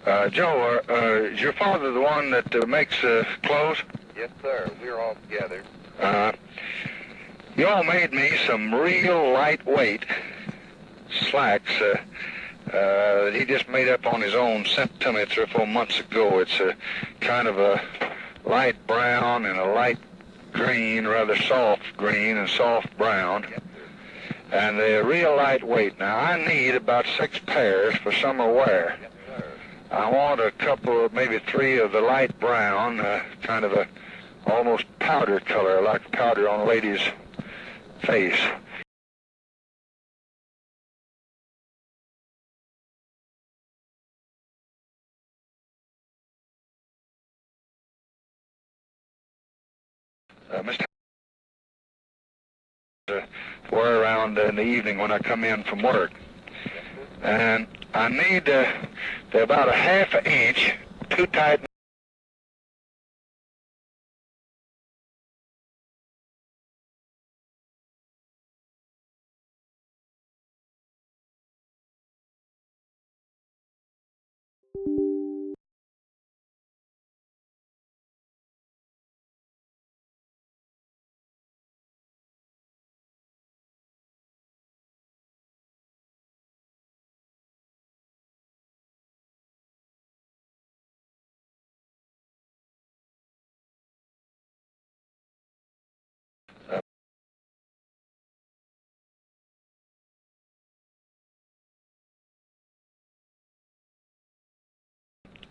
Joe, is your father the one that makes clothes? Yes, sir. We're all together. Uh, you all made me some real lightweight slacks that he just made up on his own, sent to me 3 or 4 months ago. It's a kind of a light brown and a light green, rather soft green and soft brown. Yes, sir. And they're real lightweight. Now, I need about 6 pairs for summer wear. Yes, sir. I want a couple, maybe 3 of the light brown, kind of a almost powder color, like powder on a lady's face. Mr. Wear around in the evening when I come in from work. And I need, they're about a ½ inch, too tight.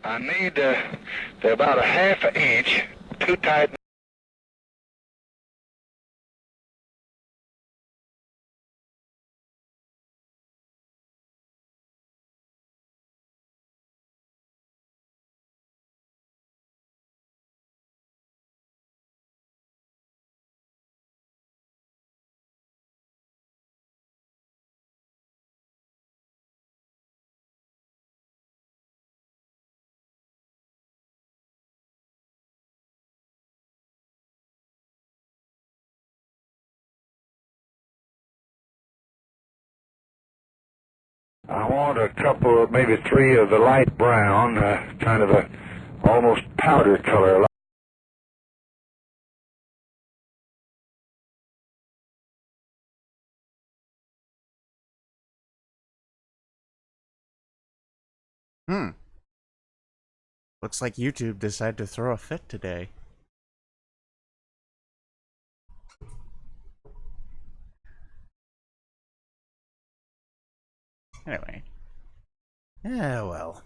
I need, they're about a ½ inch, too tight. I want a couple, maybe 3 of the light brown, kind of a almost powder color. Looks like YouTube decided to throw a fit today. Anyway. Yeah, well.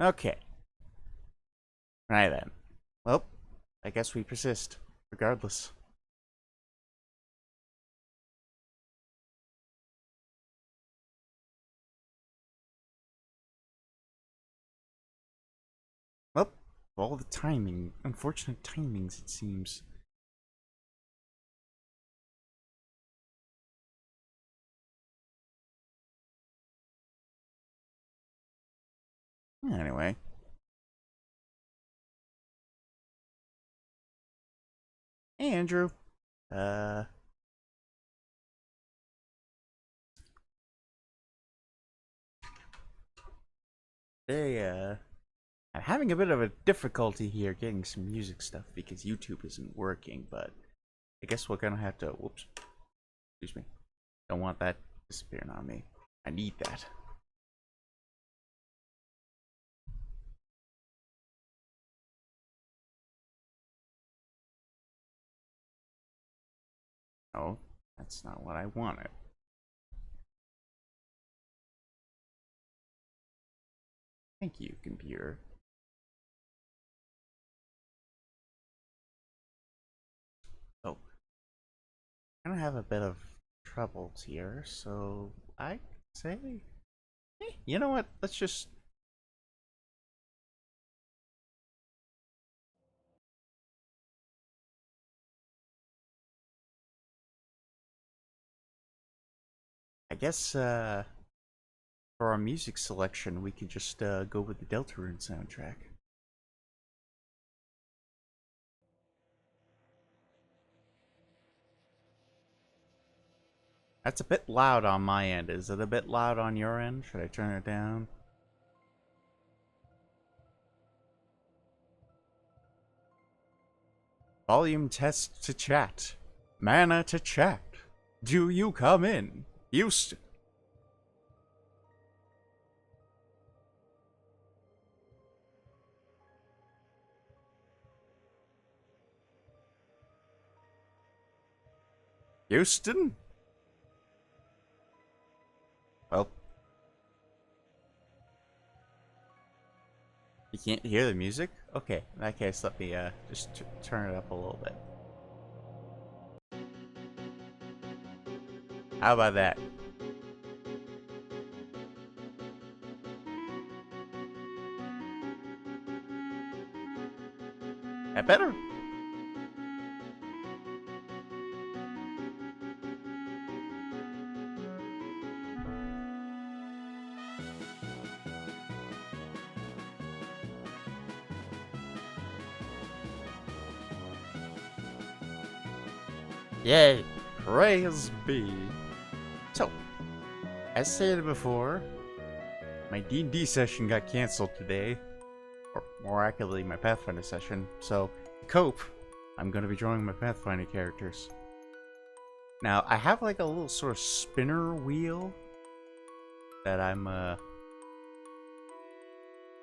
Okay. Right then. Well, I guess we persist, regardless. Well, all the timing, unfortunate timings, it seems. Anyway. Hey, Andrew. I'm having a bit of a difficulty here getting some music stuff because YouTube isn't working, but I guess we're gonna have to, whoops, excuse me. Don't want that disappearing on me. I need that. Oh, that's not what I wanted. Thank you, computer. Oh, I'm gonna have a bit of troubles here, so I say, hey, you know what? Let's just. I guess for our music selection, we could just go with the Deltarune soundtrack. That's a bit loud on my end. Is it a bit loud on your end? Should I turn it down? Volume test to chat. Mana to chat. Do you come in? Houston. Houston? Well, you can't hear the music? Okay, in that case, let me just turn it up a little bit. How about that? That better? Yay! Praise be! So, as stated before, my D&D session got cancelled today. Or more accurately, my Pathfinder session. So, to cope, I'm going to be drawing my Pathfinder characters. Now, I have like a little sort of spinner wheel that I'm,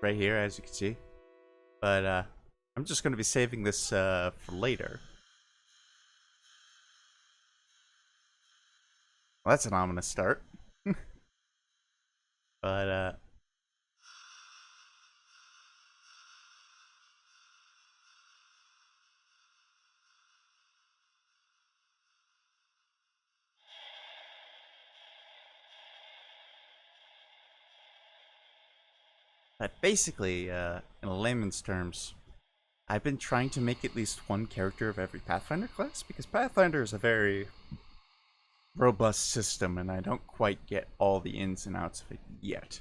right here, as you can see. But, I'm just going to be saving this, for later. Well, that's an ominous start. But, basically, in layman's terms, I've been trying to make at least one character of every Pathfinder class, because Pathfinder is a very robust system, and I don't quite get all the ins and outs of it yet.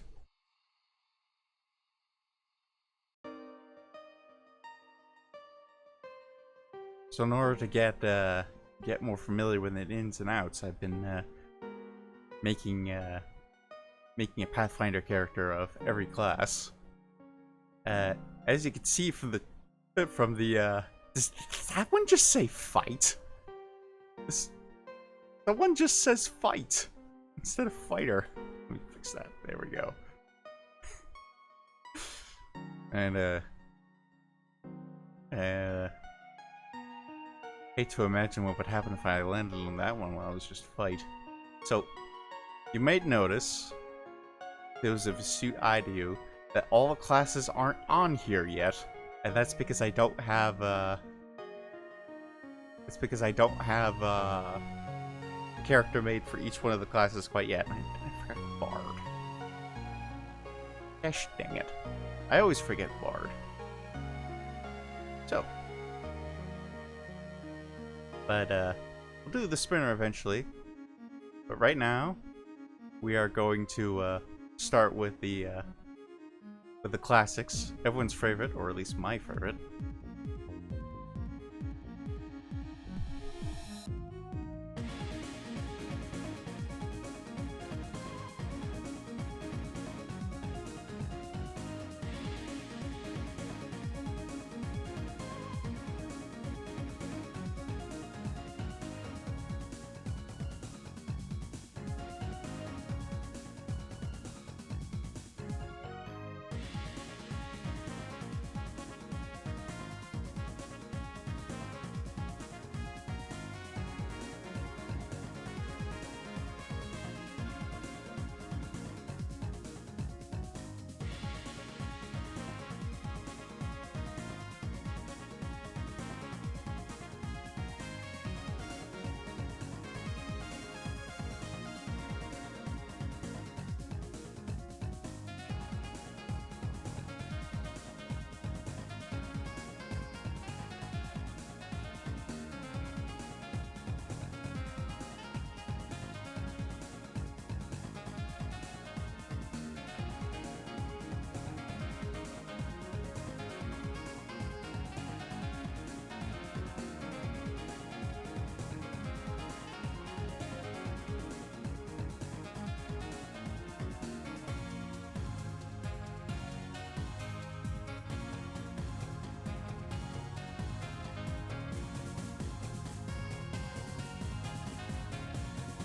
So in order to get more familiar with the ins and outs, I've been making a Pathfinder character of every class. As you can see from the does that one just say fight? The one just says fight instead of fighter. Let me fix that. There we go. And hate to imagine what would happen if I landed on that one while I was just fight. So, you might notice, those of astute eye to you, that all the classes aren't on here yet, and that's because I don't have a character made for each one of the classes quite yet. I forgot Bard. Gosh dang it. I always forget Bard. So. But, we'll do the spinner eventually. But right now, we are going to, start with the classics. Everyone's favorite, or at least my favorite.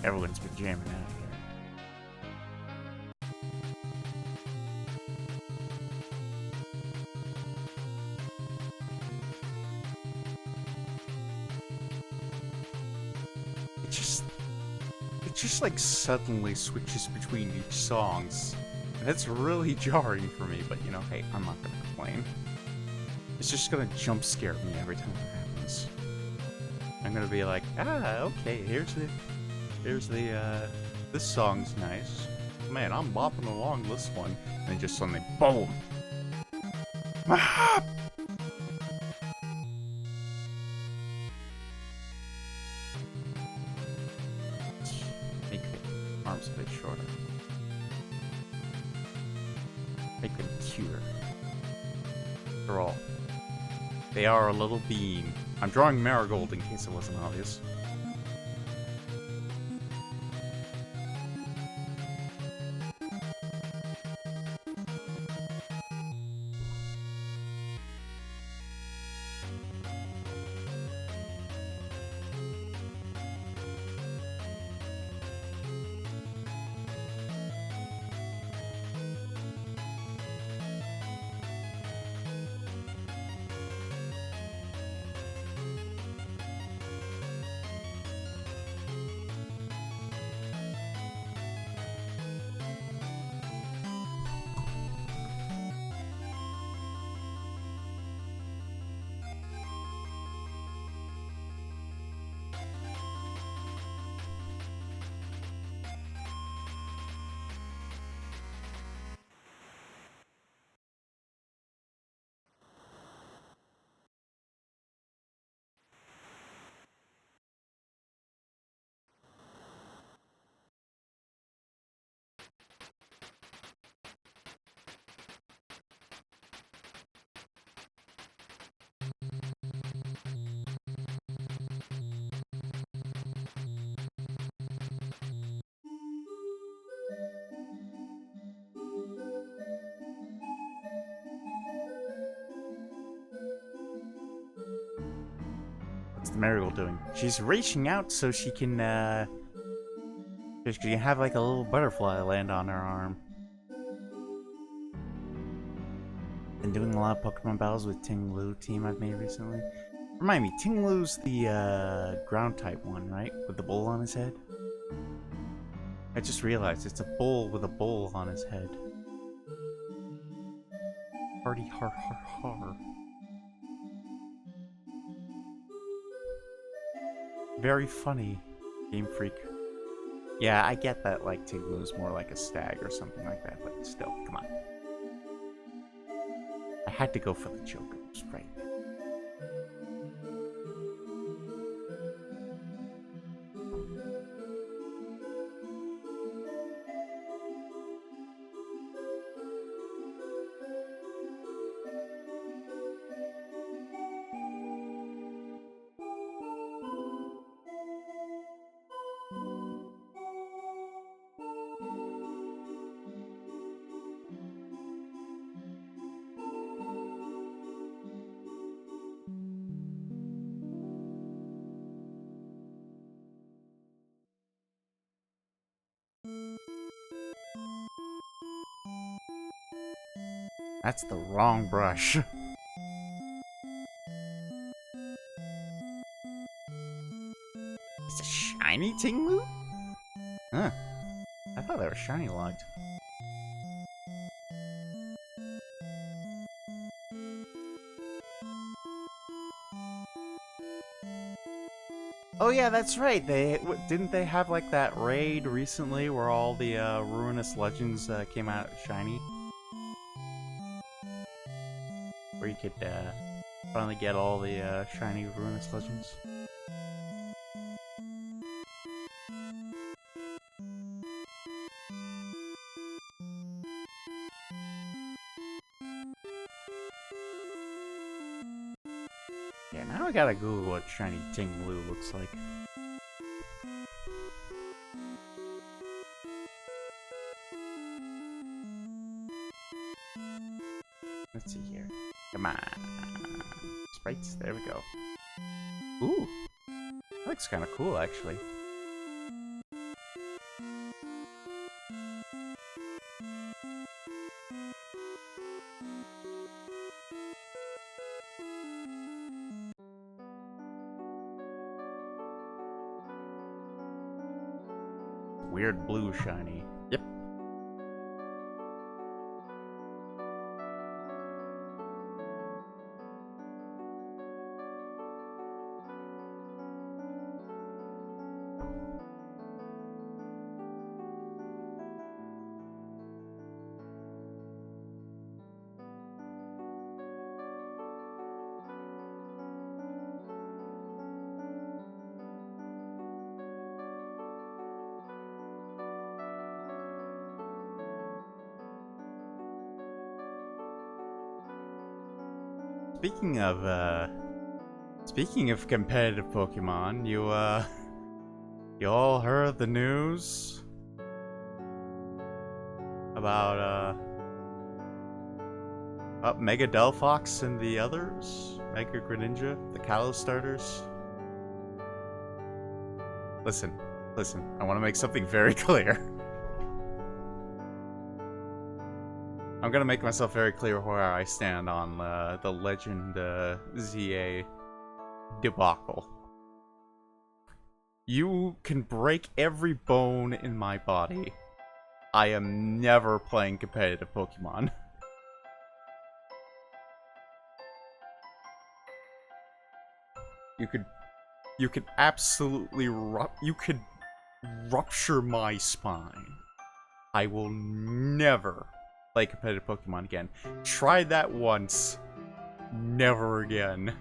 Everyone's been jamming out here. It just like suddenly switches between each songs. And it's really jarring for me, but you know, hey, I'm not gonna complain. It's just gonna jump scare me every time it happens. I'm gonna be like, okay, here's the, this song's nice. Man, I'm bopping along this one. And then just suddenly, boom! Ah! Make the arms a bit shorter. Make them cuter. After all, they are a little bean. I'm drawing Marigold in case it wasn't obvious. What's the Marigold doing? She's reaching out so she can have like a little butterfly land on her arm. Been doing a lot of Pokemon battles with Ting Lu team I've made recently. Remind me, Ting Lu's the ground type one, right? With the bull on his head? I just realized it's a bull with a bull on his head. Hardy har har har. Very funny, Game Freak. Yeah, I get that like Ting Lu's more like a stag or something like that, but still, come on. I had to go for the joke, it was right. That's the wrong brush. It's a shiny Ting Lu? Huh. I thought they were shiny locked. Oh yeah, that's right. Didn't they have like that raid recently where all the ruinous legends came out shiny? Where you could finally get all the shiny ruinous legends. Yeah, now I gotta Google what shiny Ting Lu looks like. Let's see here. Come on. Sprites, there we go. Ooh. That looks kind of cool, actually. weird blue shiny. Yep. Speaking of competitive Pokemon, you all heard the news about Mega Delphox and the others? Mega Greninja, the Kalos starters? Listen, I want to make something very clear. I'm gonna make myself very clear where I stand on the Legend ZA debacle. You can break every bone in my body. I am never playing competitive Pokemon. You could absolutely rupture my spine. I will never play competitive Pokemon again. Try that once. Never again.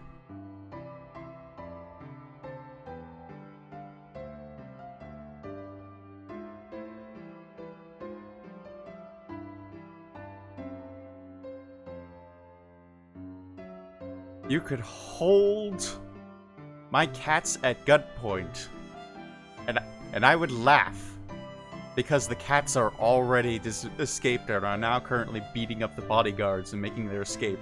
You could hold my cats at gunpoint, and I would laugh. Because the cats are already escaped and are now currently beating up the bodyguards and making their escape.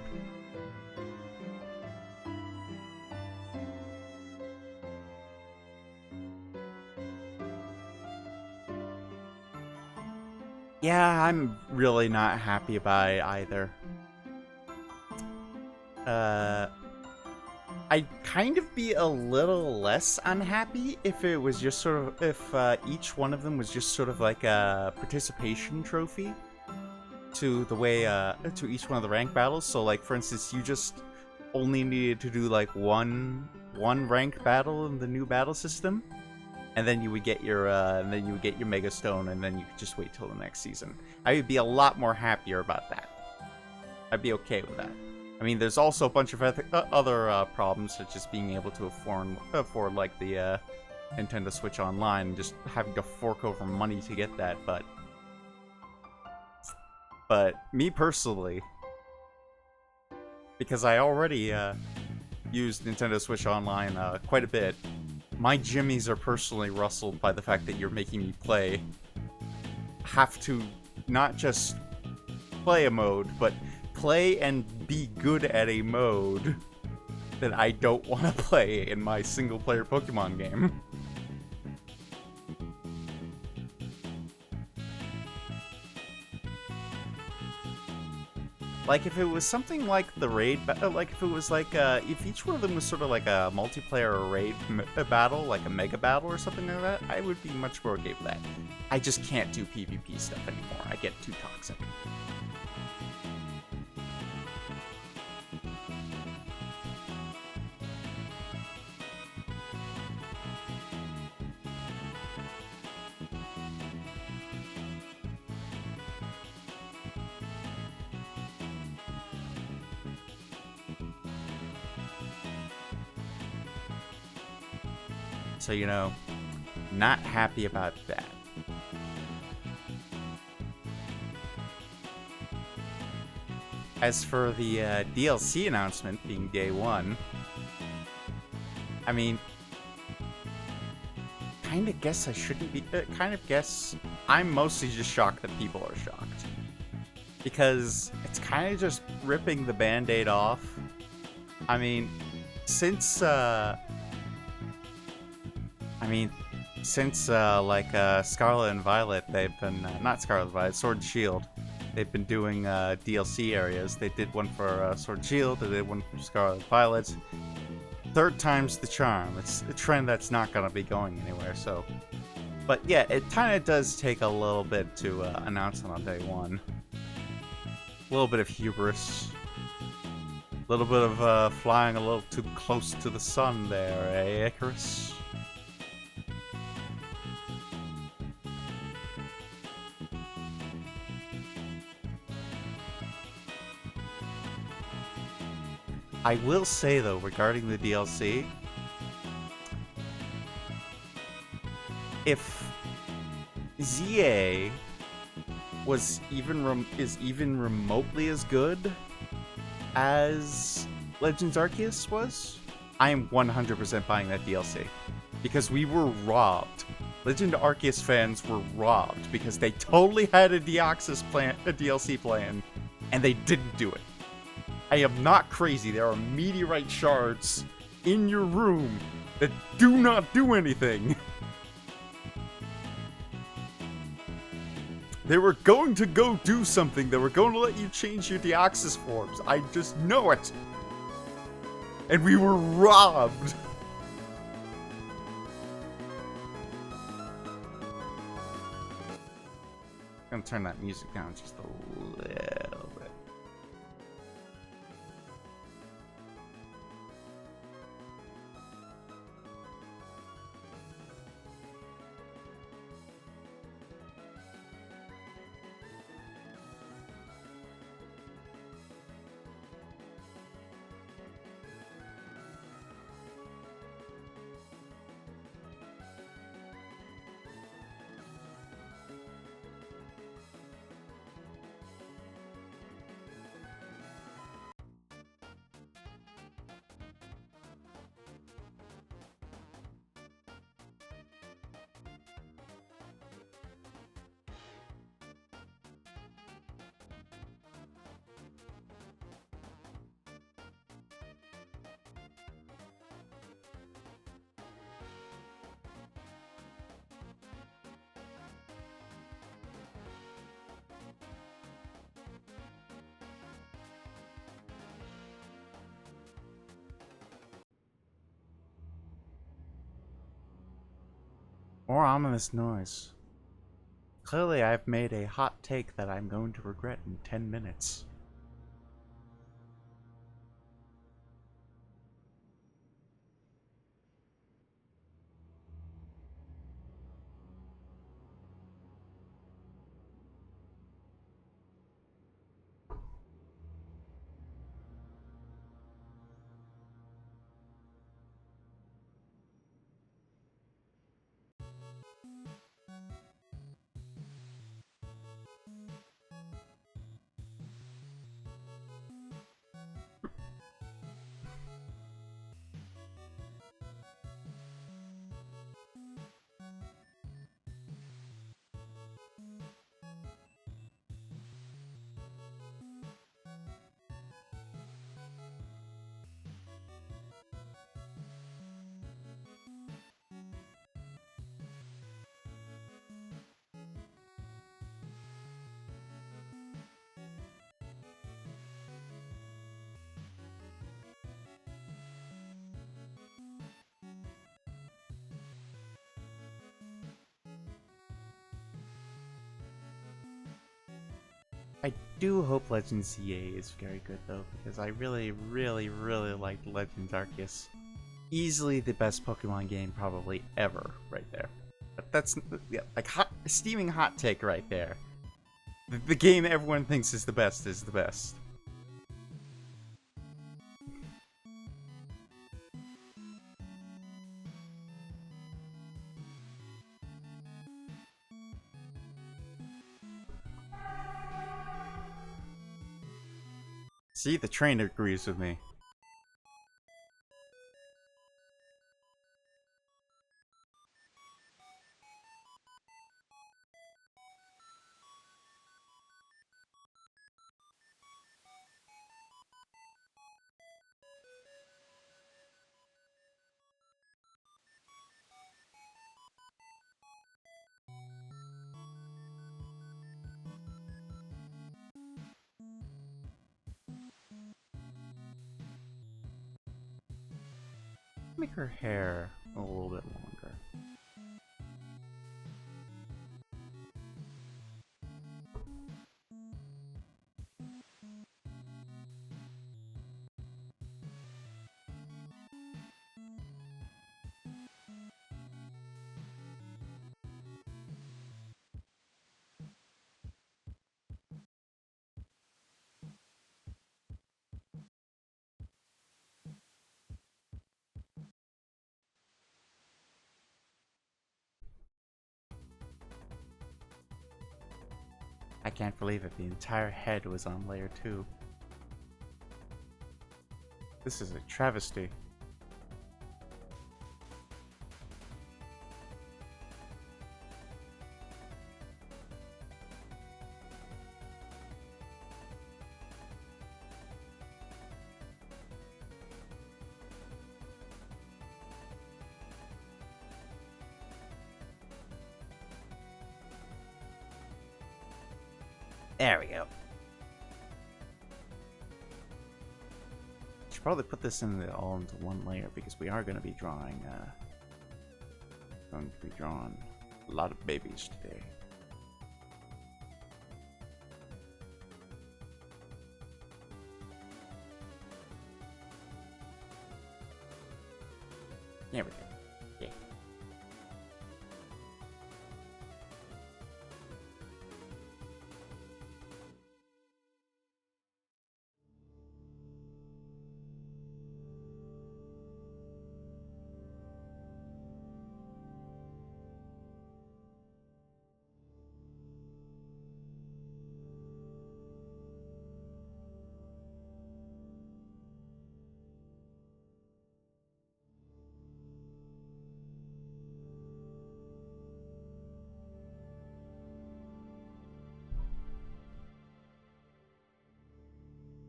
Yeah, I'm really not happy about it either. I'd kind of be a little less unhappy if it was just sort of, if each one of them was just sort of like a participation trophy to the way, to each one of the rank battles. So like, for instance, you just only needed to do like one ranked battle in the new battle system, and then you would get your, Mega Stone, and then you could just wait till the next season. I would be a lot more happier about that. I'd be okay with that. I mean, there's also a bunch of other problems, such as being able to afford like the Nintendo Switch Online, and just having to fork over money to get that. But me personally, because I already used Nintendo Switch Online quite a bit, my jimmies are personally rustled by the fact that you're making me have to not just play a mode, but play and be good at a mode that I don't want to play in my single-player Pokemon game. Like, if it was something like the raid, like if it was like, if each one of them was sort of like a multiplayer raid battle, like a mega battle or something like that, I would be much more okay with that. I just can't do PvP stuff anymore. I get too toxic. So, you know, not happy about that. As for the DLC announcement being day one, I mean, kind of guess I shouldn't be, I'm mostly just shocked that people are shocked. Because it's kind of just ripping the Band-Aid off. I mean, since Scarlet and Violet, they've been, not Scarlet and Violet, Sword and Shield, they've been doing DLC areas. They did one for Sword and Shield, they did one for Scarlet and Violet. Third time's the charm. It's a trend that's not going to be going anywhere, so But yeah, it kind of does take a little bit to announce it on day one. A little bit of hubris. A little bit of flying a little too close to the sun there, eh, Icarus? I will say, though, regarding the DLC, if ZA was is even remotely as good as Legends Arceus was, I am 100% buying that DLC. Because we were robbed. Legend Arceus fans were robbed because they totally had a DLC plan, and they didn't do it. I am not crazy. There are meteorite shards in your room that do not do anything. They were going to go do something. They were going to let you change your Deoxys forms. I just know it. And we were robbed. I'm gonna turn that music down just a little bit. More ominous noise. Clearly, I've made a hot take that I'm going to regret in 10 minutes. I do hope Legends ZA is very good though, because I really, really, really liked Legends Arceus. Easily the best Pokemon game probably ever, right there. But that's yeah, like steaming hot take right there. The game everyone thinks is the best is the best. See, the trainer agrees with me. Make her hair a little bit longer. I can't believe it. The entire head was on layer 2. This is a travesty. There we go. Should probably put this all into one layer because we are going to be drawing. Going to be drawing a lot of babies today. There we go. Yeah.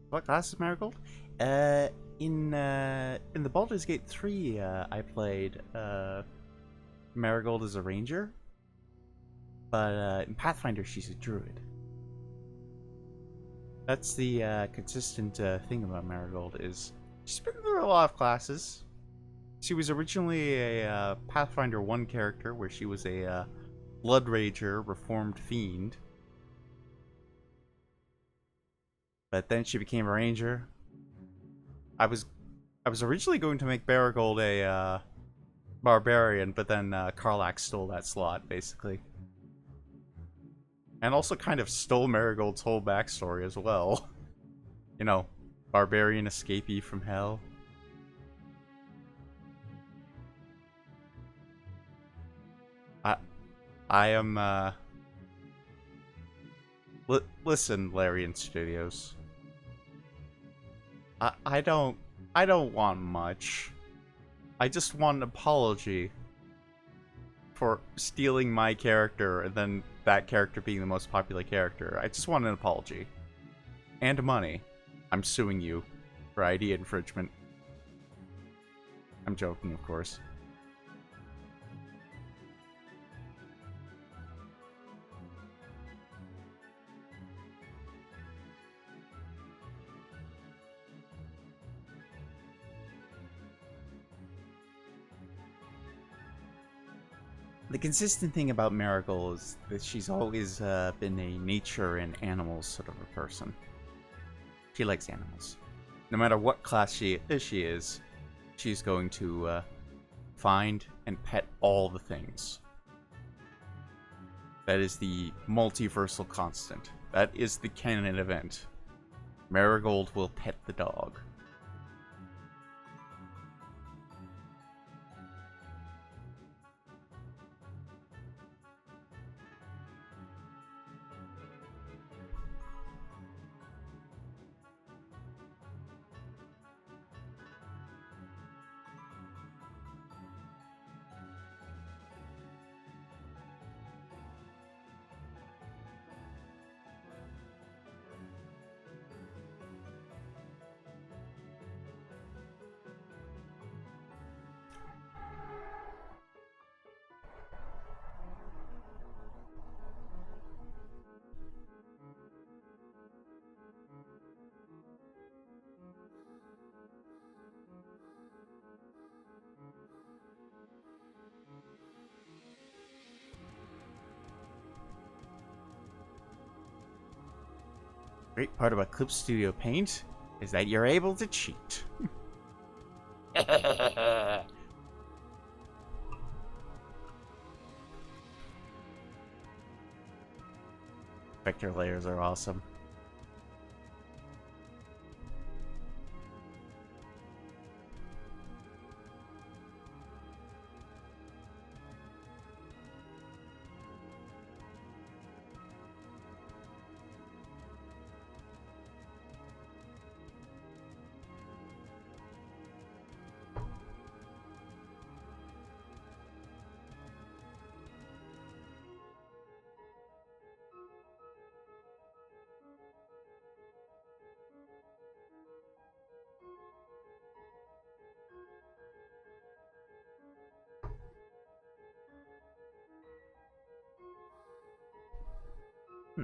What class is Marigold? In the Baldur's Gate 3, I played Marigold as a ranger, but in Pathfinder, she's a druid. That's the consistent thing about Marigold is she's been through a lot of classes. She was originally a Pathfinder 1 character where she was a blood rager, reformed fiend. But then she became a ranger. I was originally going to make Marigold a barbarian, but then Karlach stole that slot, basically. And also kind of stole Marigold's whole backstory as well. You know, barbarian escapee from hell. I am, listen, Larian Studios. I don't want much. I just want an apology for stealing my character and then that character being the most popular character. I just want an apology. And money. I'm suing you for ID infringement. I'm joking, of course. The consistent thing about Marigold is that she's always been a nature and animals sort of a person. She likes animals. No matter what class she is, she's going to find and pet all the things. That is the multiversal constant. That is the canon event. Marigold will pet the dog. Great part about Clip Studio Paint is that you're able to cheat. Vector layers are awesome.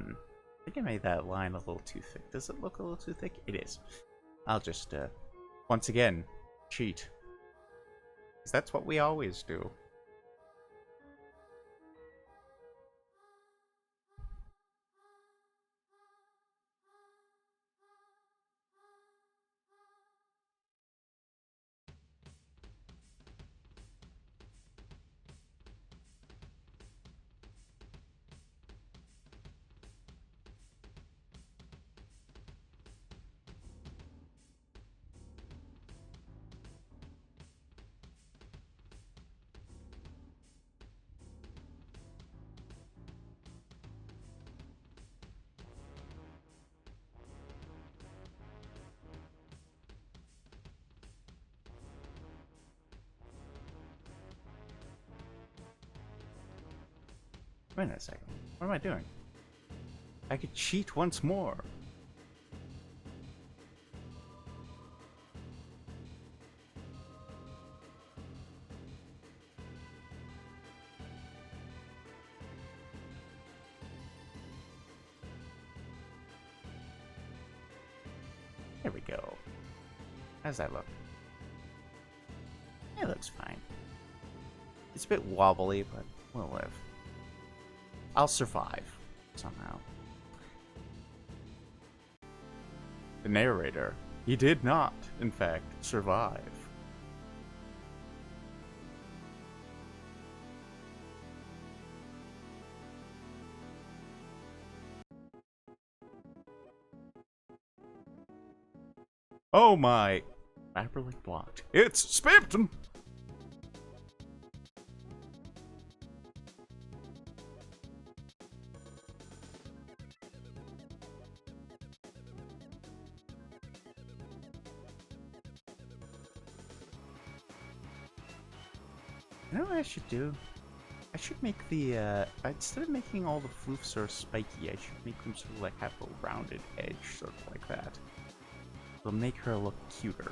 I think I made that line a little too thick. Does it look a little too thick? It is. I'll just, once again, cheat. 'Cause that's what we always do. Wait a second. What am I doing? I could cheat once more. There we go. How does that look? It looks fine. It's a bit wobbly, but we'll live. I'll survive, somehow. The narrator. He did not, in fact, survive. Oh my! Hyperlink blocked. It's Spamton! You know what I should do? I should make the, instead of making all the floofs sort of spiky, I should make them sort of like have a rounded edge, sort of like that. It'll make her look cuter.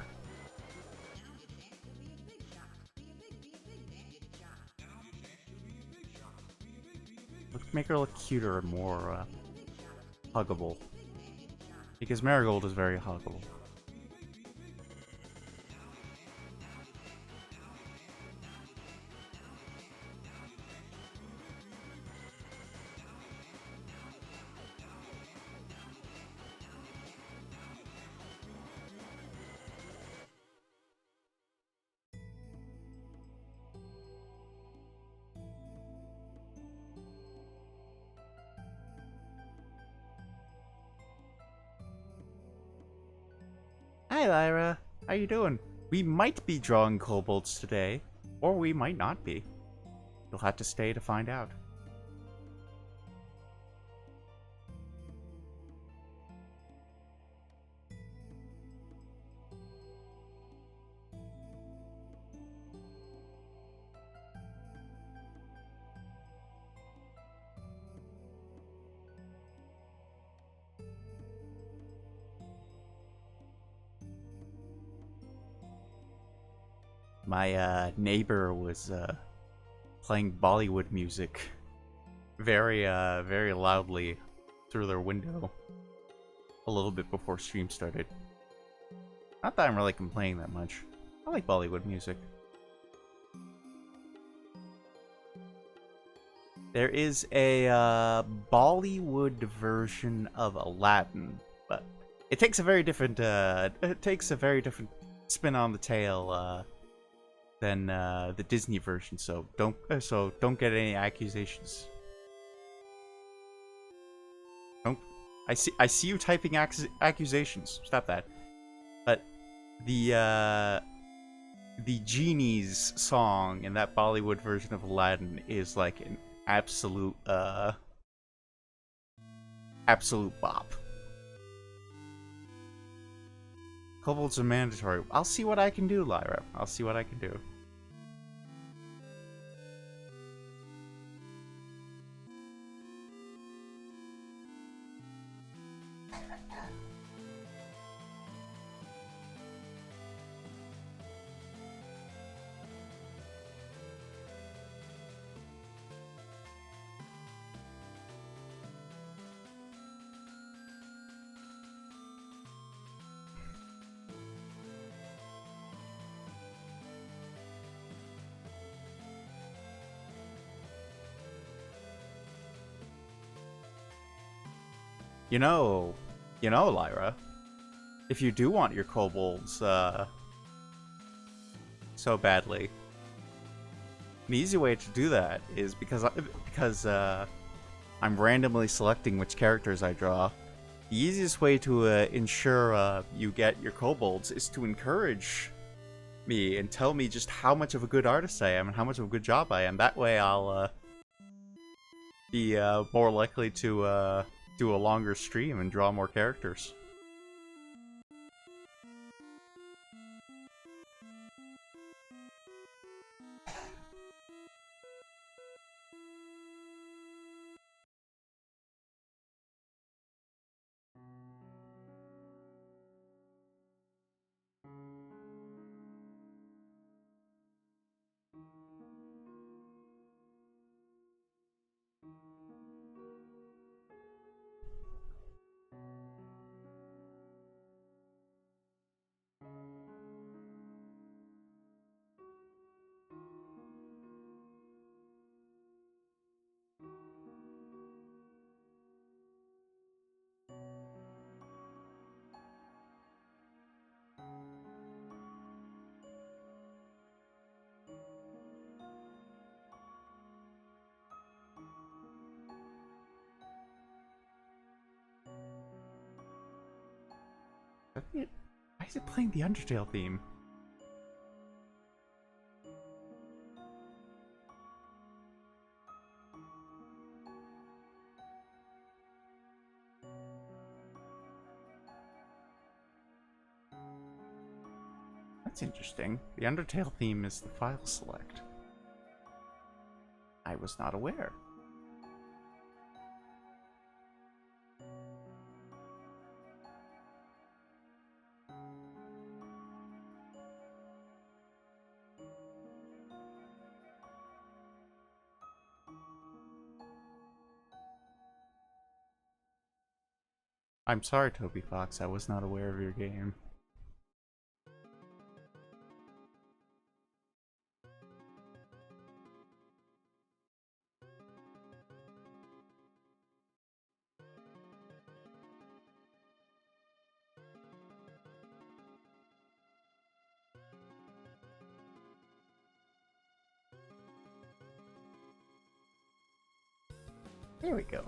Make her look cuter and more, huggable. Because Marigold is very huggable. Hi Lyra, how you doing? We might be drawing kobolds today, or we might not be. You'll have to stay to find out. My neighbor was playing Bollywood music very very loudly through their window a little bit before stream started. Not that I'm really complaining that much. I like Bollywood music. There is a Bollywood version of Aladdin, but it takes a very different spin on the tale than the Disney version. So don't get any accusations. Don't. I see you typing accusations. Stop that. But the genie's song in that Bollywood version of Aladdin is like an absolute bop. Kobolds are mandatory. I'll see what I can do, Lyra. I'll see what I can do. You know, Lyra, if you do want your kobolds, so badly, an easy way to do that is because I'm randomly selecting which characters I draw. The easiest way to ensure you get your kobolds is to encourage me and tell me just how much of a good artist I am and how much of a good job I am. That way I'll be more likely to do a longer stream and draw more characters. Why is it playing the Undertale theme? That's interesting. The Undertale theme is the file select. I was not aware. I'm sorry, Toby Fox, I was not aware of your game. There we go.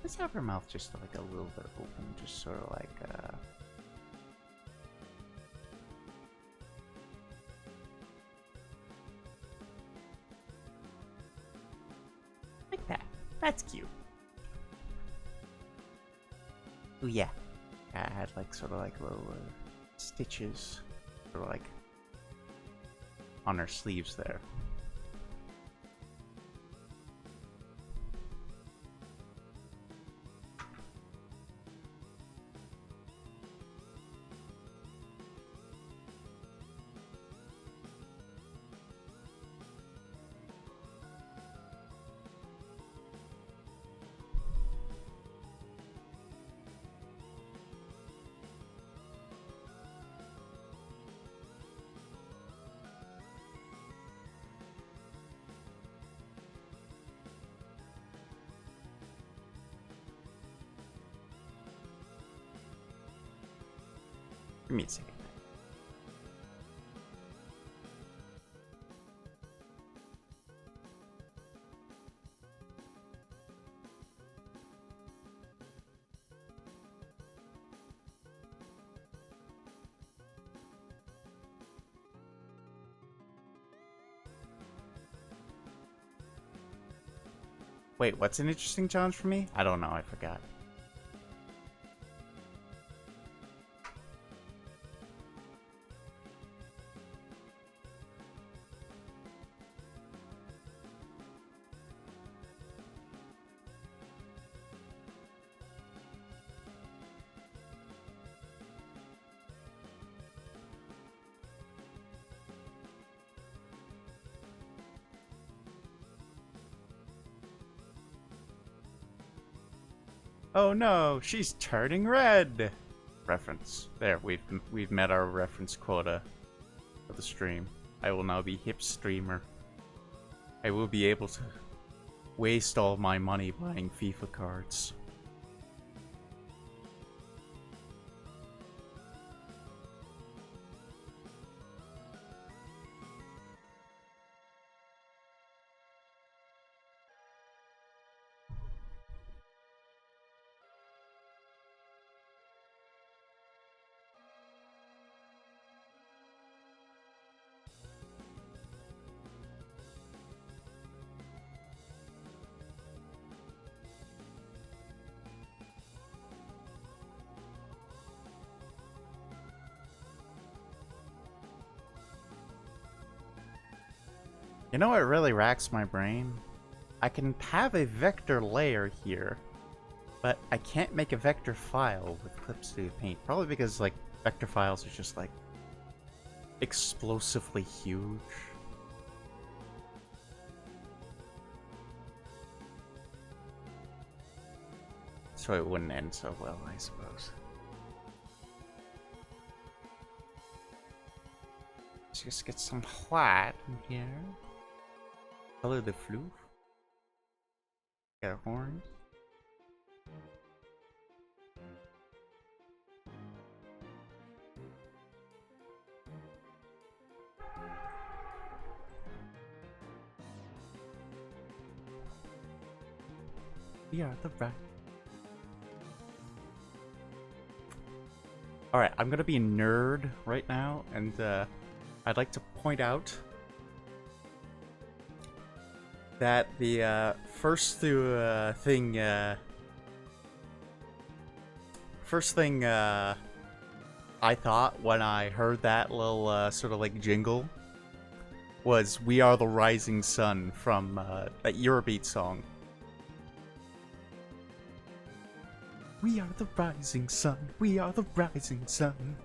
Let's have her mouth just like a little bit open, just sort of like that. That's cute. Oh yeah. I had like sort of like little stitches, sort of like on her sleeves there. Give me a second. Wait, what's an interesting challenge for me? I don't know, I forgot. Oh no, she's turning red! reference. There, we've met our reference quota for the stream. I will now be hip streamer. I will be able to waste all my money buying FIFA cards. You know what really racks my brain? I can have a vector layer here, but I can't make a vector file with Clip Studio Paint. Probably because, like, vector files are just, like, explosively huge. So it wouldn't end so well, I suppose. Let's just get some white in here. Color the floof. Got a horn. We are the right. Alright, I'm gonna be a nerd right now, and I'd like to point out that the first thing I thought when I heard that little sort of like jingle was "We Are the Rising Sun" from that Eurobeat song. We are the rising sun, we are the rising sun.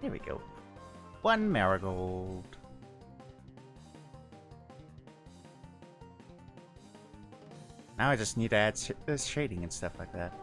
Here we go. One marigold. Now I just need to add this shading and stuff like that.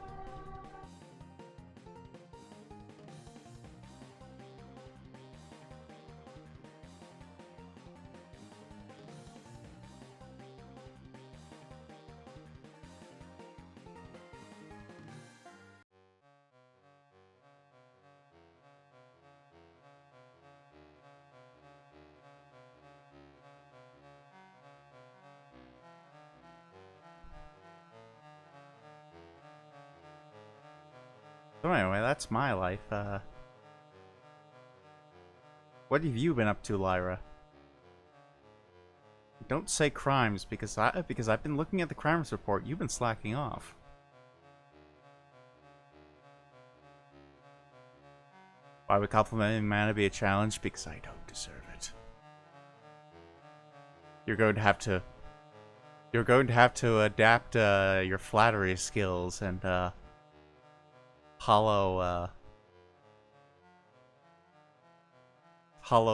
So anyway, that's my life. What have you been up to, Lyra? Don't say crimes, because I've been looking at the crimes report. You've been slacking off. Why would complimenting mana be a challenge? Because I don't deserve it. You're going to have to adapt your flattery skills and hollow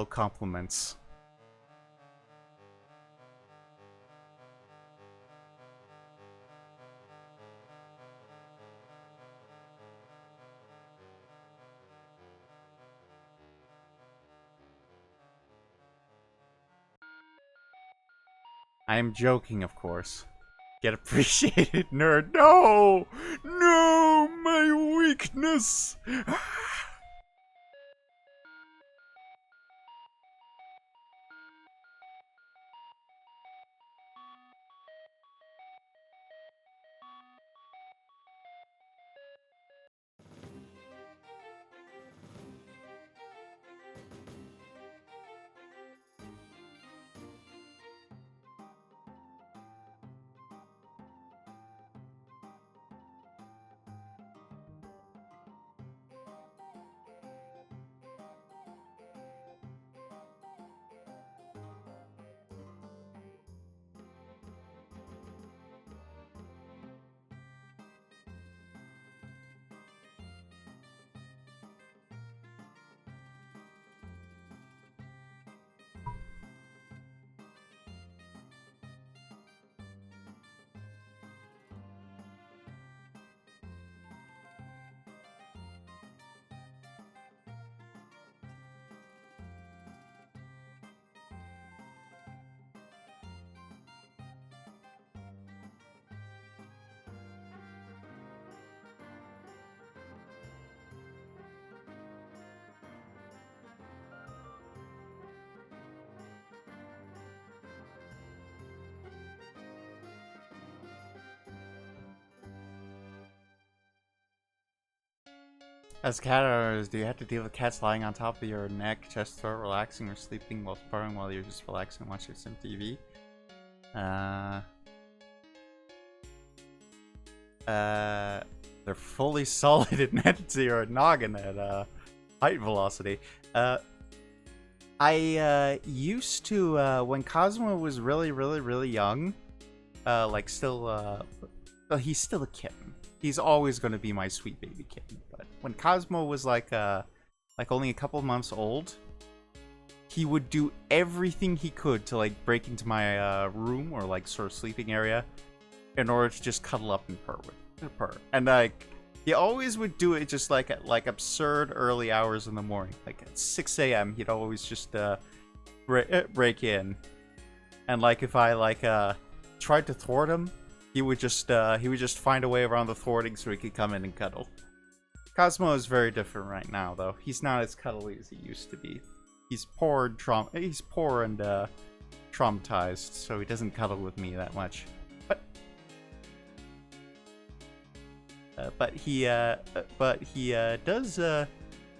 compliments. I am joking, of course. Get appreciated, nerd. No! No! My weakness! As cat owners, do you have to deal with cats lying on top of your neck, chest, throat, relaxing or sleeping while purring while you're just relaxing and watching some TV? They're fully solid and headed to your noggin at height velocity. I used to when Cosmo was really young, like still well, he's still a kitten. He's always going to be my sweet baby kitten. But when Cosmo was like only a couple months old, he would do everything he could to like break into my room or like sort of sleeping area in order to just cuddle up and purr. And like he always would do it just like at like absurd early hours in the morning, like at 6 a.m. He'd always just break in, and like if I like tried to thwart him, he would just find a way around the thwarting so he could come in and cuddle. Cosmo is very different right now, though. He's not as cuddly as he used to be. He's poor and traumatized, so he doesn't cuddle with me that much. But he does.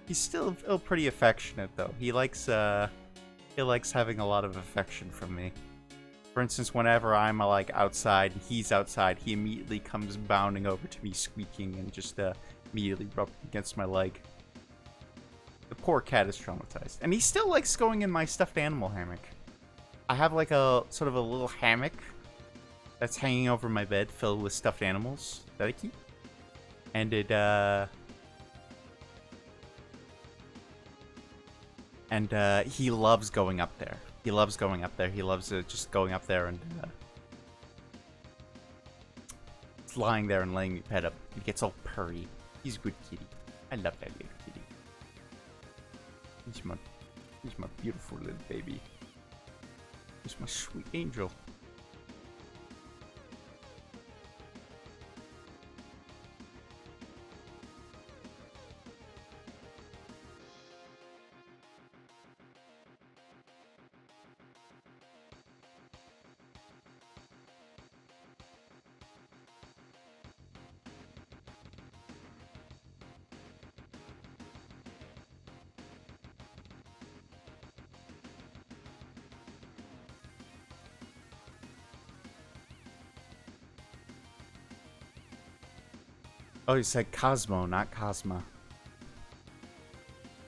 He's still pretty affectionate, though. He likes having a lot of affection from me. For instance, whenever I'm like outside and he's outside, he immediately comes bounding over to me, squeaking, and just immediately rubbing against my leg. The poor cat is traumatized, and he still likes going in my stuffed animal hammock. I have like a sort of a little hammock that's hanging over my bed, filled with stuffed animals that I keep, and he loves going up there. He loves going up there. He loves just going up there and lying there and letting me pet him. He gets all purry. He's a good kitty. I love that little kitty. He's my beautiful little baby. He's my sweet angel. Oh, you said Cosmo, not Cosma.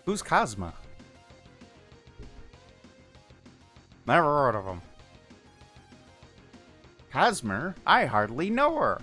Who's Cosma? Never heard of him. Cosmer? I hardly know her.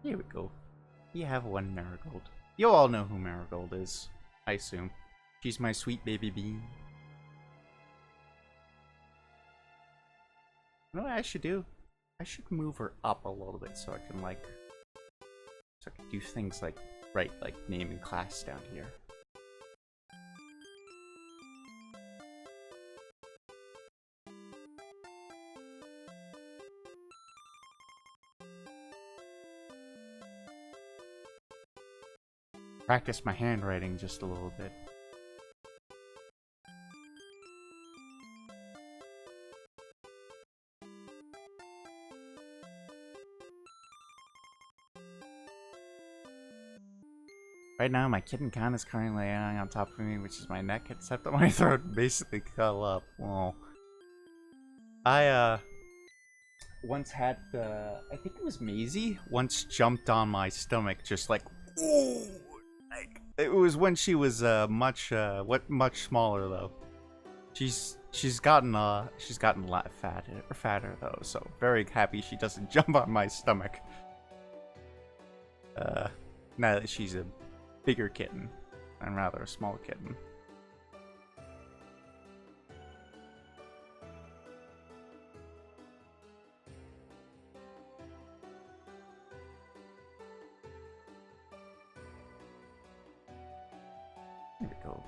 Here we go. You have one Marigold. You all know who Marigold is, I assume. She's my sweet baby bean. You know what I should do? I should move her up a little bit so I can like... So I can do things like, write like name and class down here. Practice my handwriting just a little bit. Right now, my kitten Khan is currently laying on top of me, which is my neck, except that my throat basically curl up. Well, once had I think it was Maisie once jumped on my stomach just like, ooh, like it was when she was much smaller though. She's gotten a lot fatter though, so very happy she doesn't jump on my stomach. Now that she's a bigger kitten and rather a small kitten. There we go.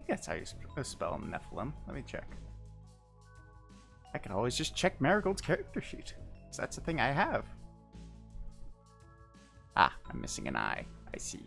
That's how you spell Nephilim. Let me check. I can always just check Marigold's character sheet. So that's the thing I have. Ah, I'm missing an I. I see.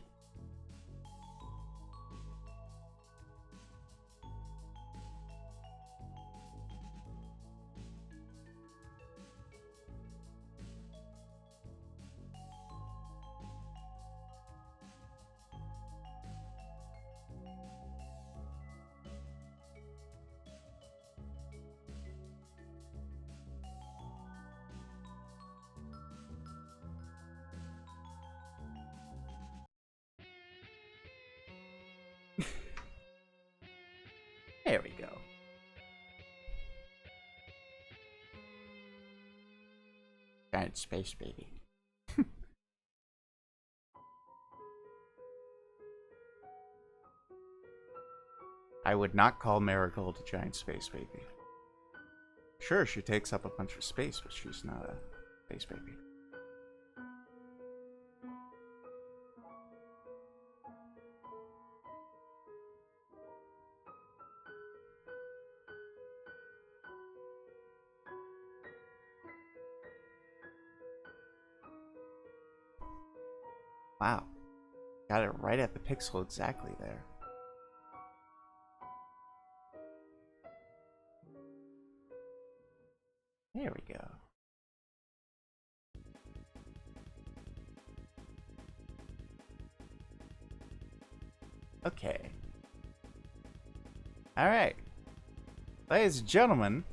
There we go. Giant space baby. I would not call Marigold a giant space baby. Sure, she takes up a bunch of space, but she's not a space baby. Wow. Got it right at the pixel exactly there. There we go. Okay. Alright. Ladies and gentlemen,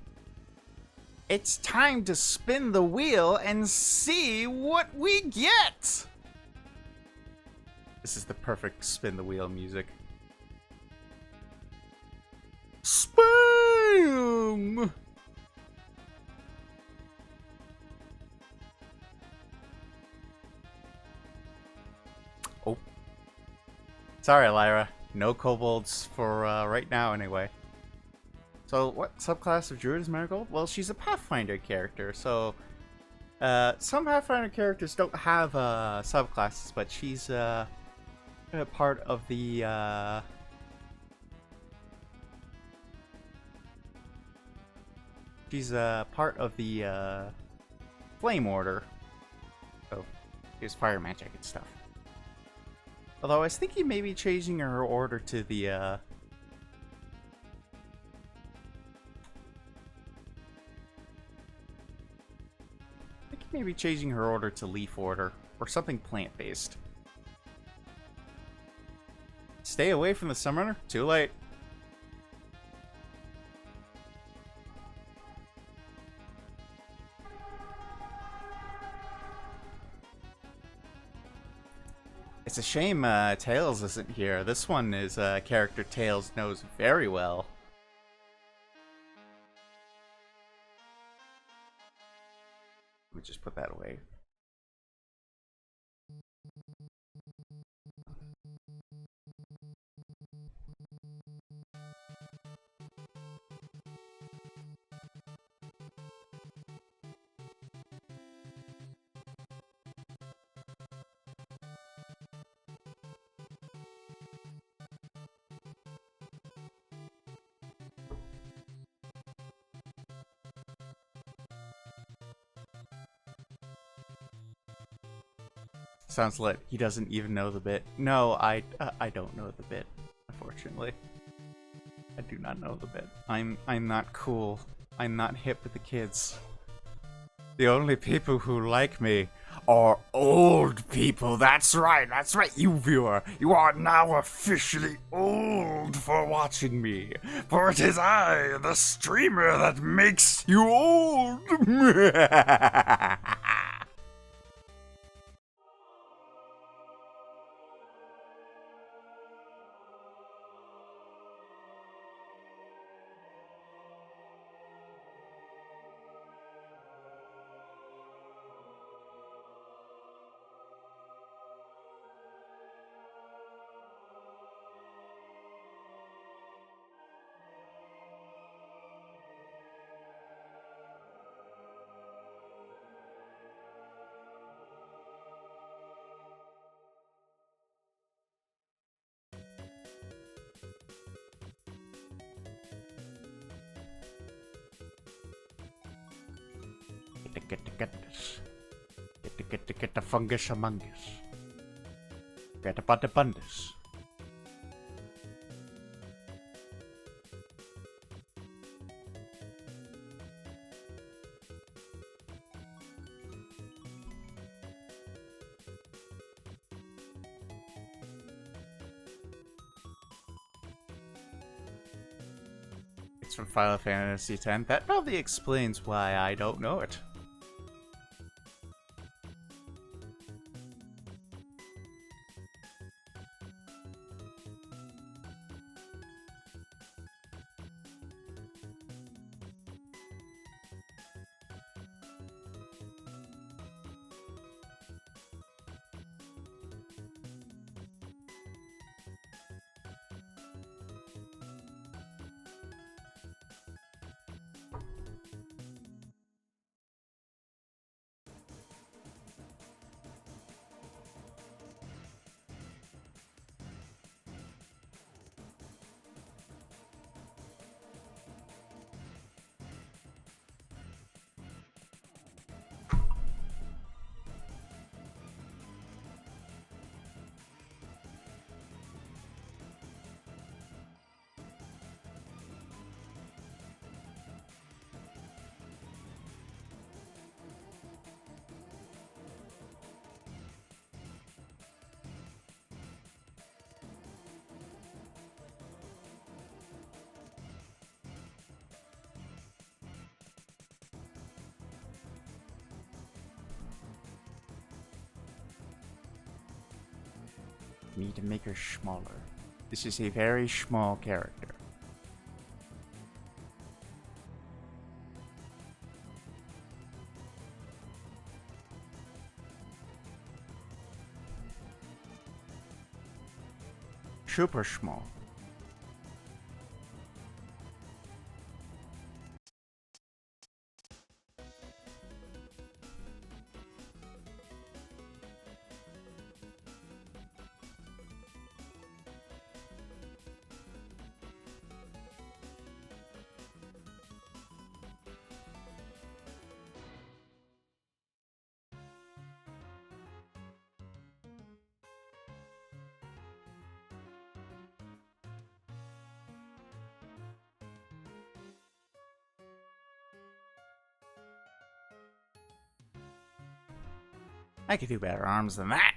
it's time to spin the wheel and see what we get! This is the perfect spin the wheel music. Spam! Oh. Sorry, Lyra. No kobolds for right now, anyway. So, what subclass of Druid is Marigold? Well, she's a Pathfinder character, so... some Pathfinder characters don't have subclasses, but she's part of the Flame Order. So here's fire magic and stuff. Although I was thinking maybe changing her order to the I think maybe changing her order to leaf order, or something plant-based. Stay away from the summoner? Too late. It's a shame Tails isn't here. This one is a character Tails knows very well. Let me just put that away. Sounds like he doesn't even know the bit. No, I don't know the bit, unfortunately. I do not know the bit. I'm not cool. I'm not hip with the kids. The only people who like me are old people. That's right, you viewer. You are now officially old for watching me. For it is I, the streamer, that makes you old. Get the fungus among us. Get about the bundus. It's from Final Fantasy X. That probably explains why I don't know it. Need to make her smaller. This is a very small character. Super small. I could do better arms than that.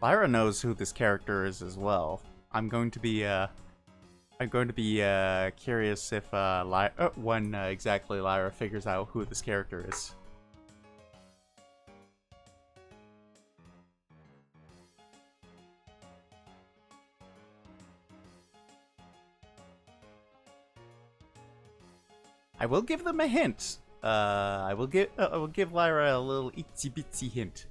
Lyra knows who this character is as well. I'm going to be curious if when exactly Lyra figures out who this character is. I will give them a hint. I will give Lyra a little itsy bitsy hint.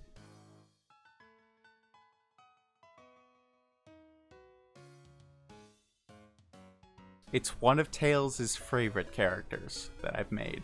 It's one of Tails' favorite characters that I've made.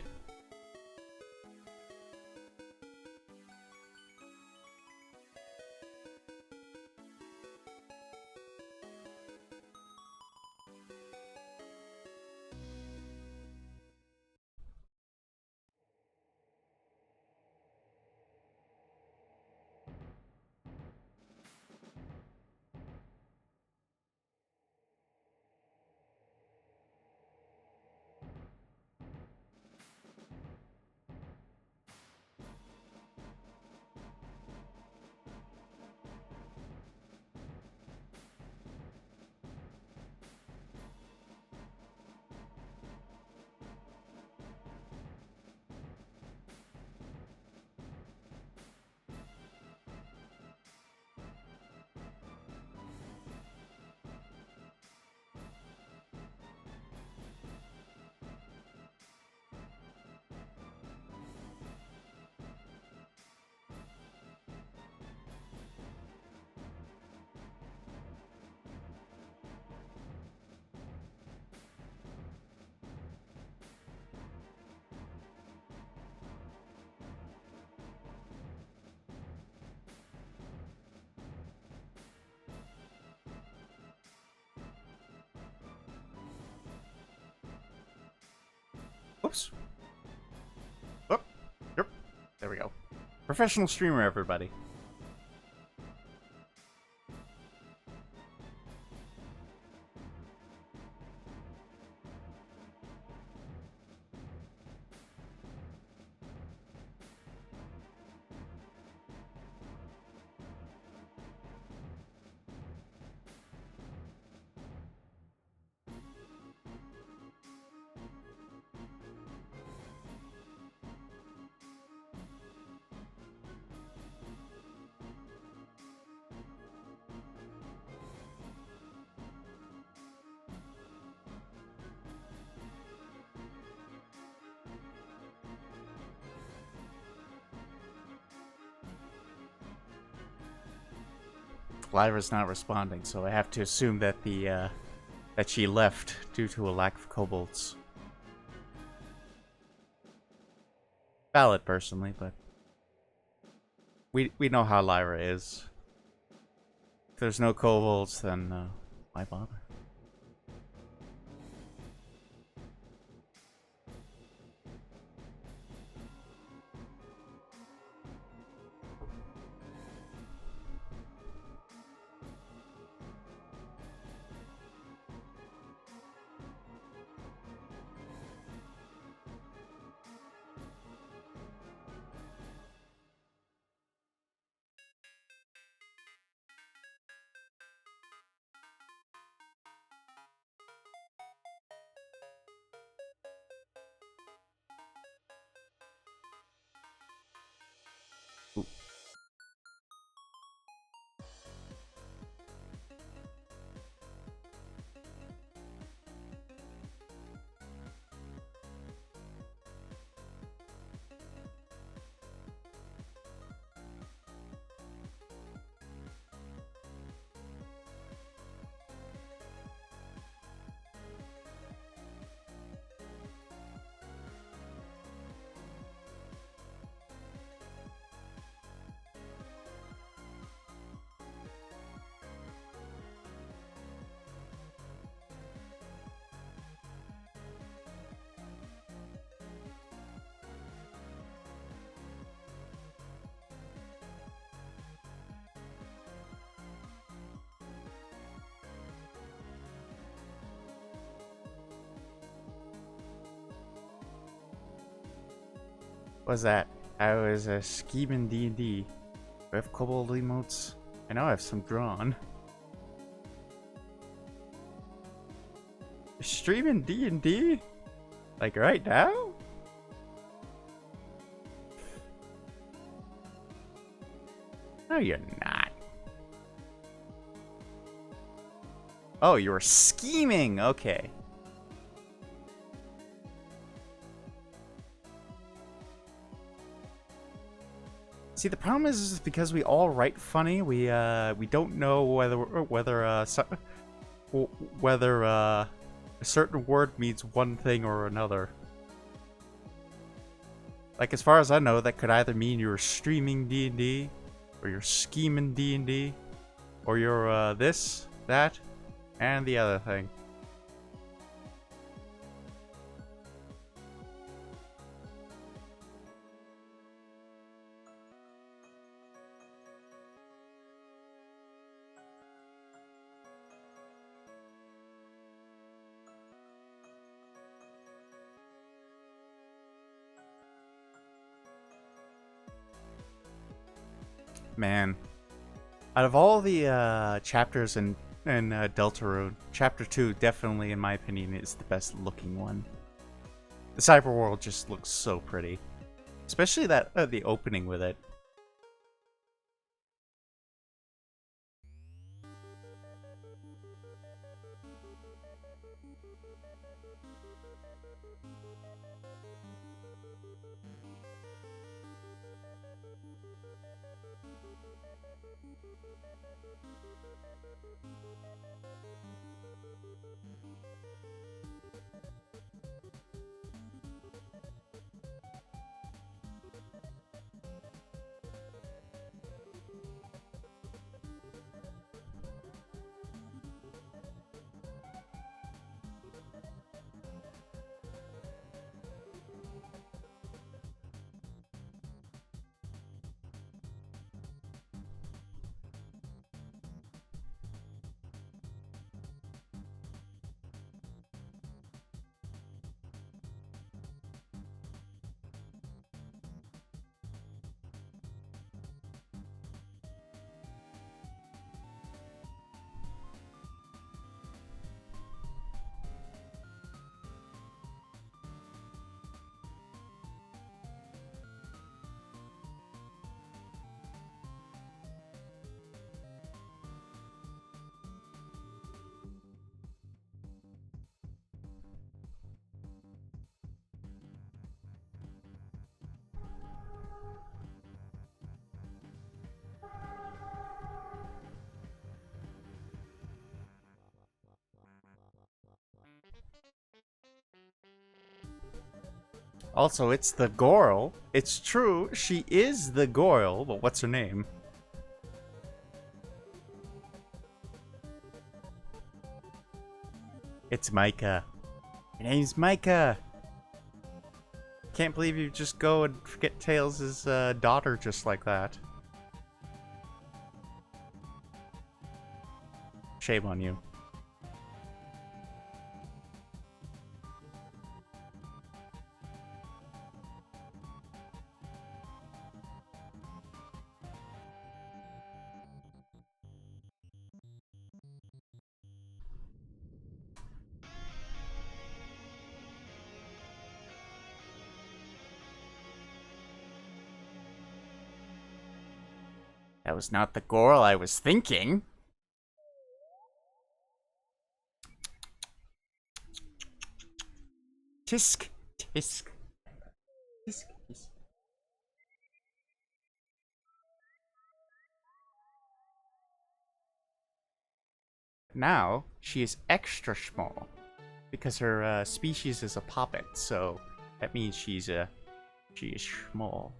Oops. Oh, yep. There we go. Professional streamer, everybody. Lyra's not responding, so I have to assume that that she left due to a lack of kobolds. Valid, personally, but we know how Lyra is. If there's no kobolds, then why bother? What's that? I was scheming D&D. Do I have kobold emotes? I know I have some drawn. Streaming D&D? Like right now? No, you're not. Oh, you were scheming. Okay. See, the problem is because we all write funny, we don't know whether a certain word means one thing or another. Like, as far as I know, that could either mean you're streaming D&D, or you're scheming D&D, or you're this, that, and the other thing. Man, out of all the chapters in Deltarune, Chapter 2 definitely, in my opinion, is the best looking one. The cyber world just looks so pretty, especially that the opening with it. Also, it's the Goyle. It's true, she is the Goyle, but what's her name? It's Micah. Her name's Micah. Can't believe you just go and forget Tails' daughter just like that. Shame on you. That was not the Goyle I was thinking. Tisk, tisk, tisk, tisk. Now, she is extra small because her species is a poppet, so that means she is small.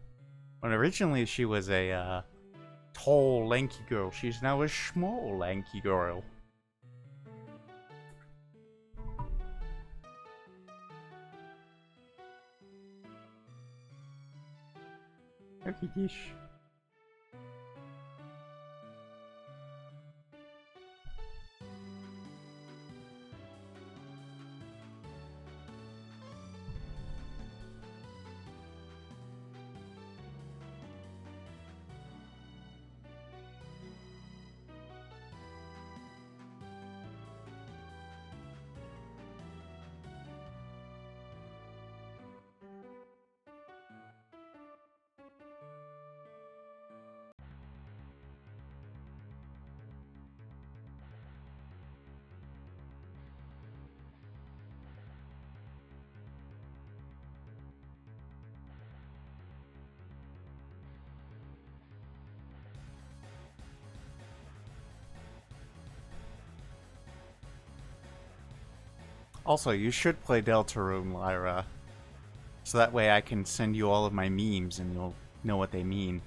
When originally she was a tall, lanky girl, she's now a small, lanky girl. Okay, dish. Also, you should play Deltarune, Lyra. So that way I can send you all of my memes and you'll know what they mean.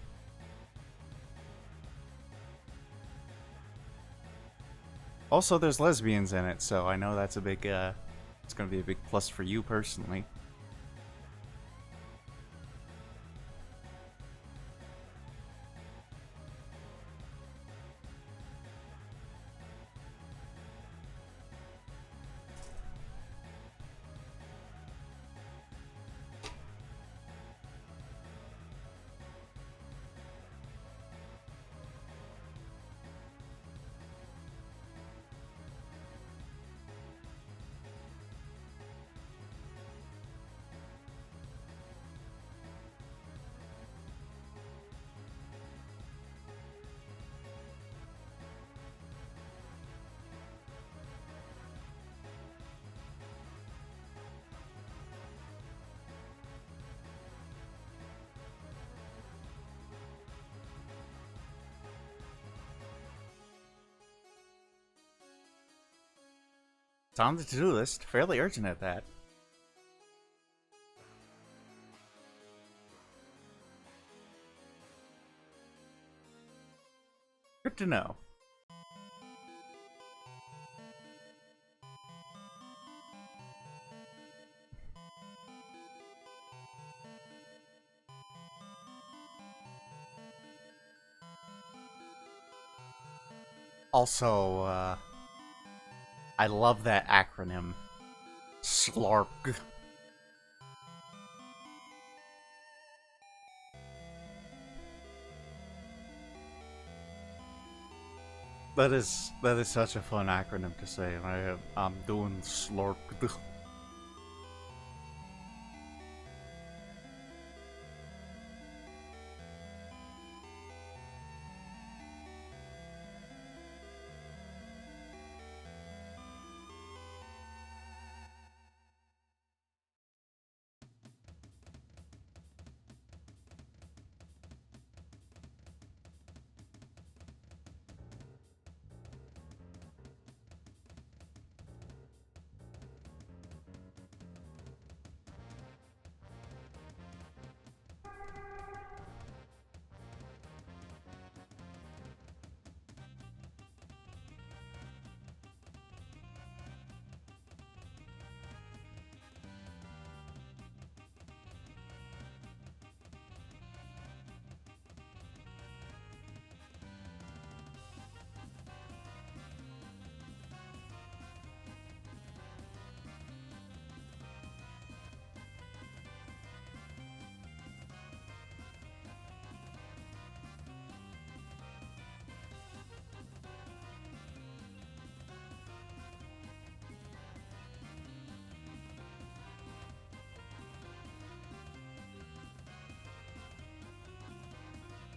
Also, there's lesbians in it, so I know that's a big, it's gonna be a big plus for you personally. It's on the to-do list, fairly urgent at that. Good to know. Also, I love that acronym. SLARP. That is such a fun acronym to say. I'm doing SLARP.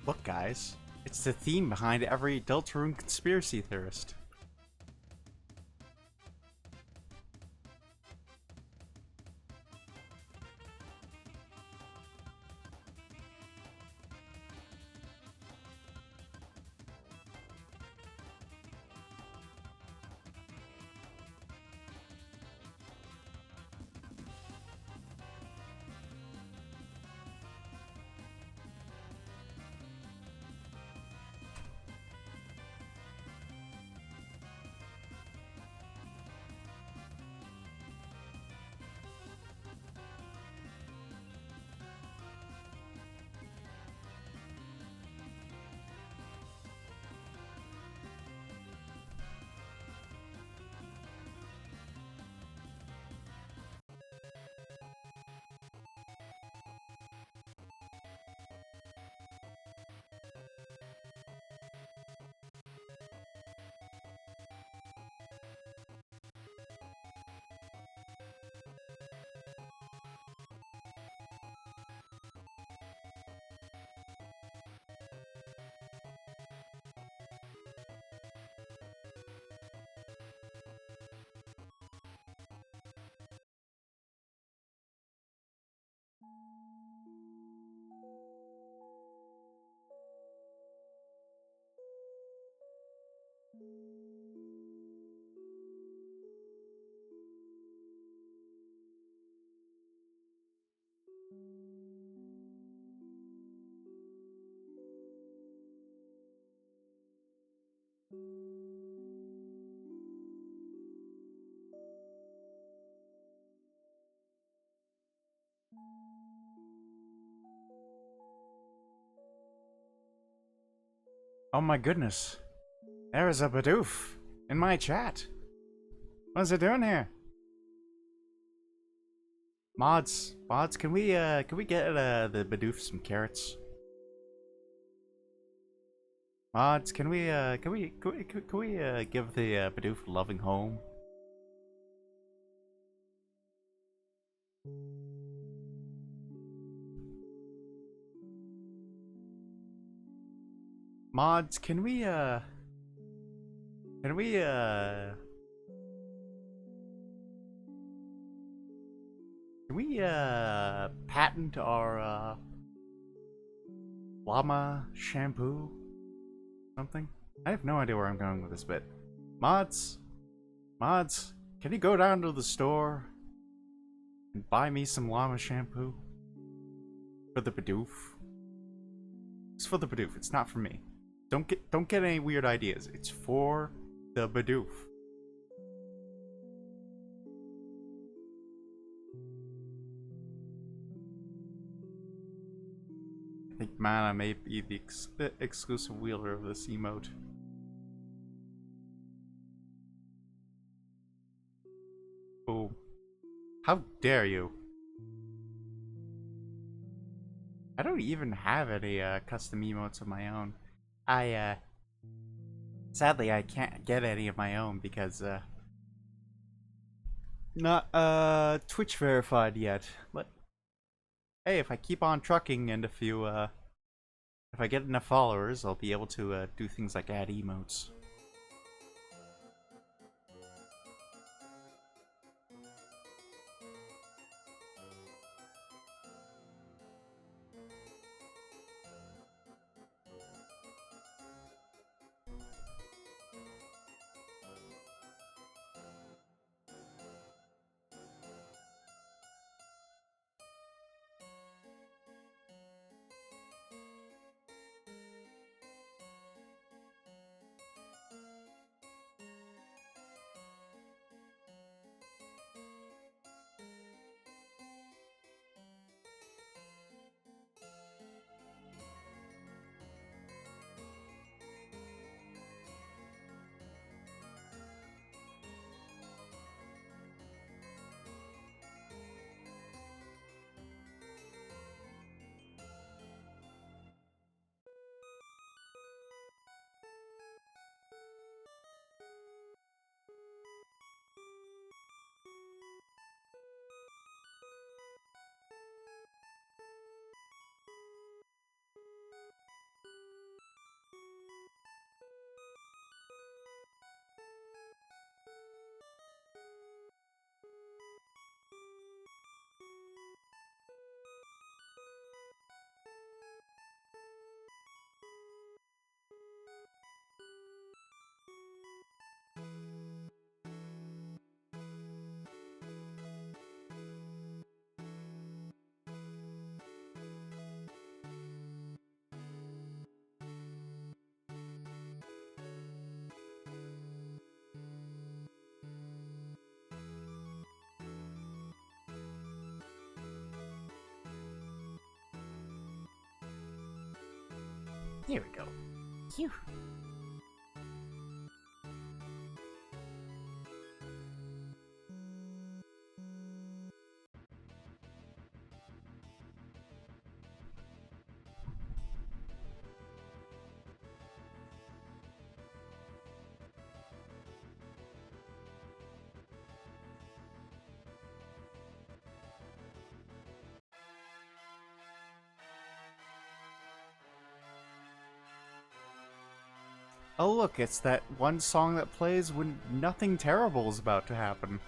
Look, guys, it's the theme behind every Deltarune conspiracy theorist. Oh my goodness. There is a Bidoof in my chat. What is it doing here? Mods, can we get the Bidoof some carrots? Mods, can we give the Bidoof a loving home? Mods, can we patent our llama shampoo? Something? I have no idea where I'm going with this bit. Mods, can you go down to the store and buy me some llama shampoo for the Bidoof? It's for the Bidoof. It's not for me. Don't get any weird ideas. It's for the Bidoof. I think Mana may be the exclusive wielder of this emote. Oh, how dare you! I don't even have any custom emotes of my own. Sadly I can't get any of my own because not Twitch verified yet. But hey, if I keep on trucking and if I get enough followers, I'll be able to do things like add emotes. Here we go. Phew. Oh look, it's that one song that plays when nothing terrible is about to happen.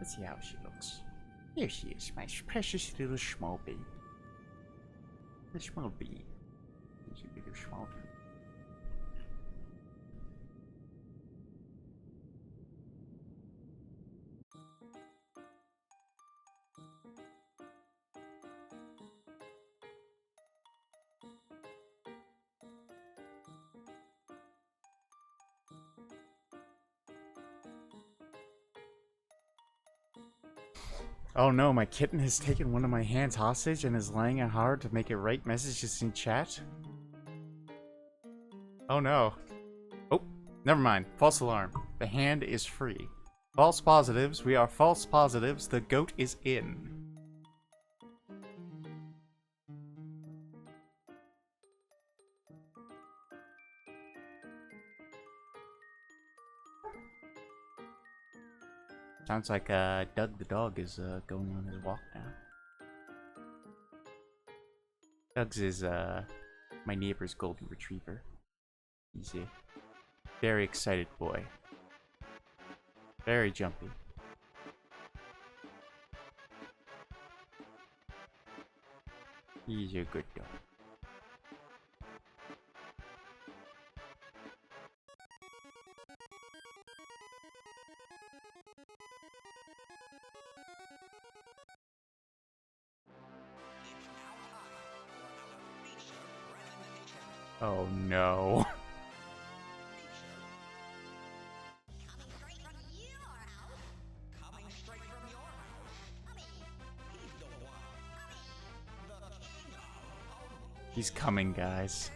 Let's see how she looks. Here she is, my precious little Schmolby. The Schmolby. Little Schmolby. Oh no, my kitten has taken one of my hands hostage and is laying it hard to make it write messages in chat. Oh no. Oh, never mind. False alarm. The hand is free. False positives. We are false positives. The goat is in. Sounds like Doug the dog is going on his walk now. Doug's is my neighbor's golden retriever. He's a very excited boy. Very jumpy. He's a good dog. Oh no. He's coming, guys.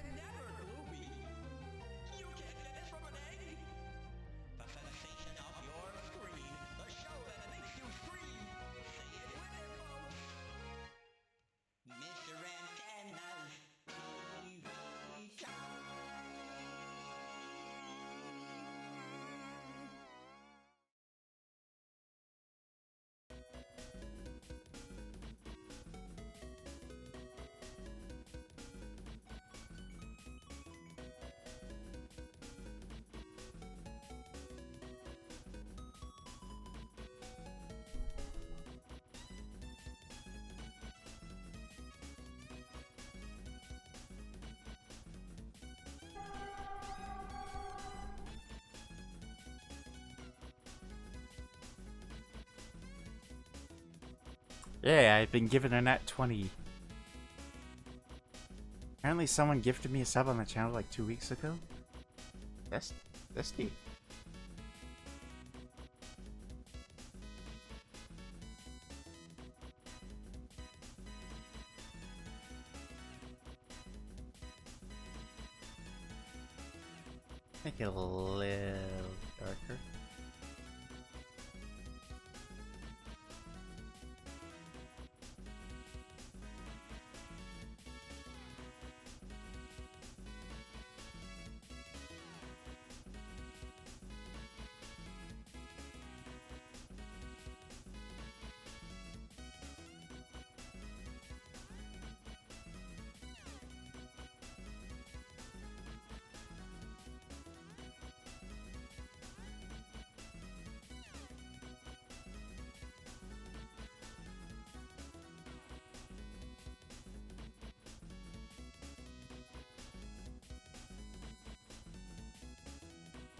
Yeah, I've been given a nat 20. Apparently someone gifted me a sub on the channel like 2 weeks ago. That's deep. Make it a little darker.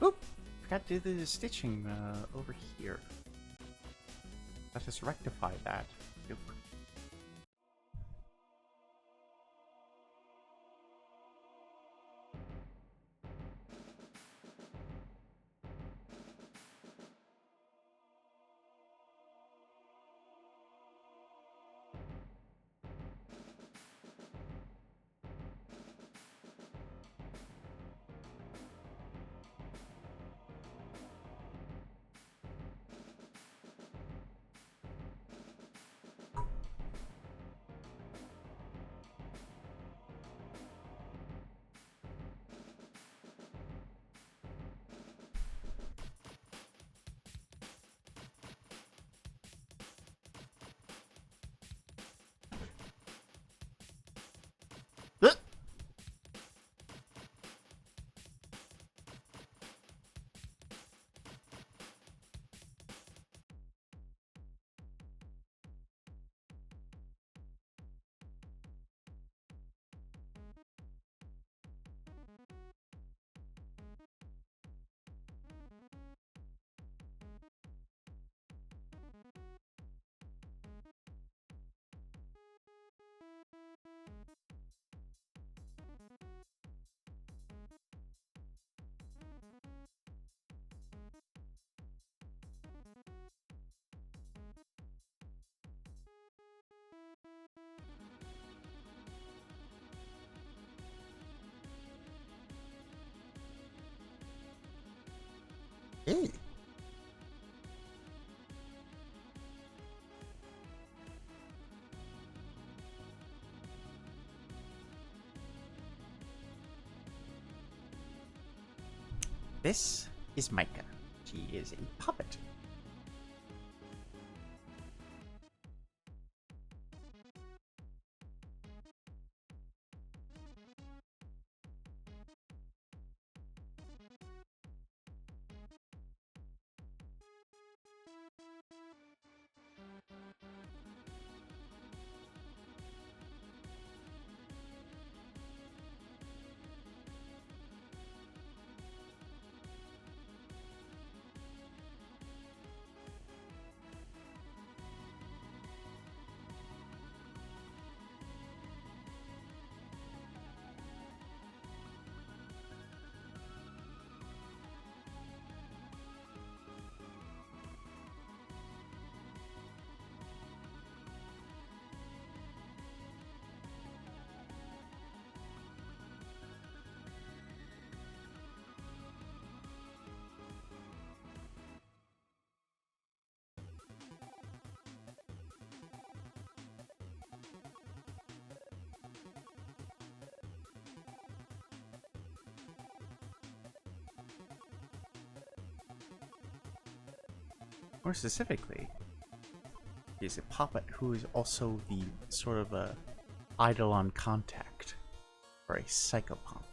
Oop! Forgot to do the stitching over here. Let us rectify that. Oop. Hey. This is Micah. She is a puppet. More specifically, is a puppet who is also the sort of a eidolon contact for a psychopomp.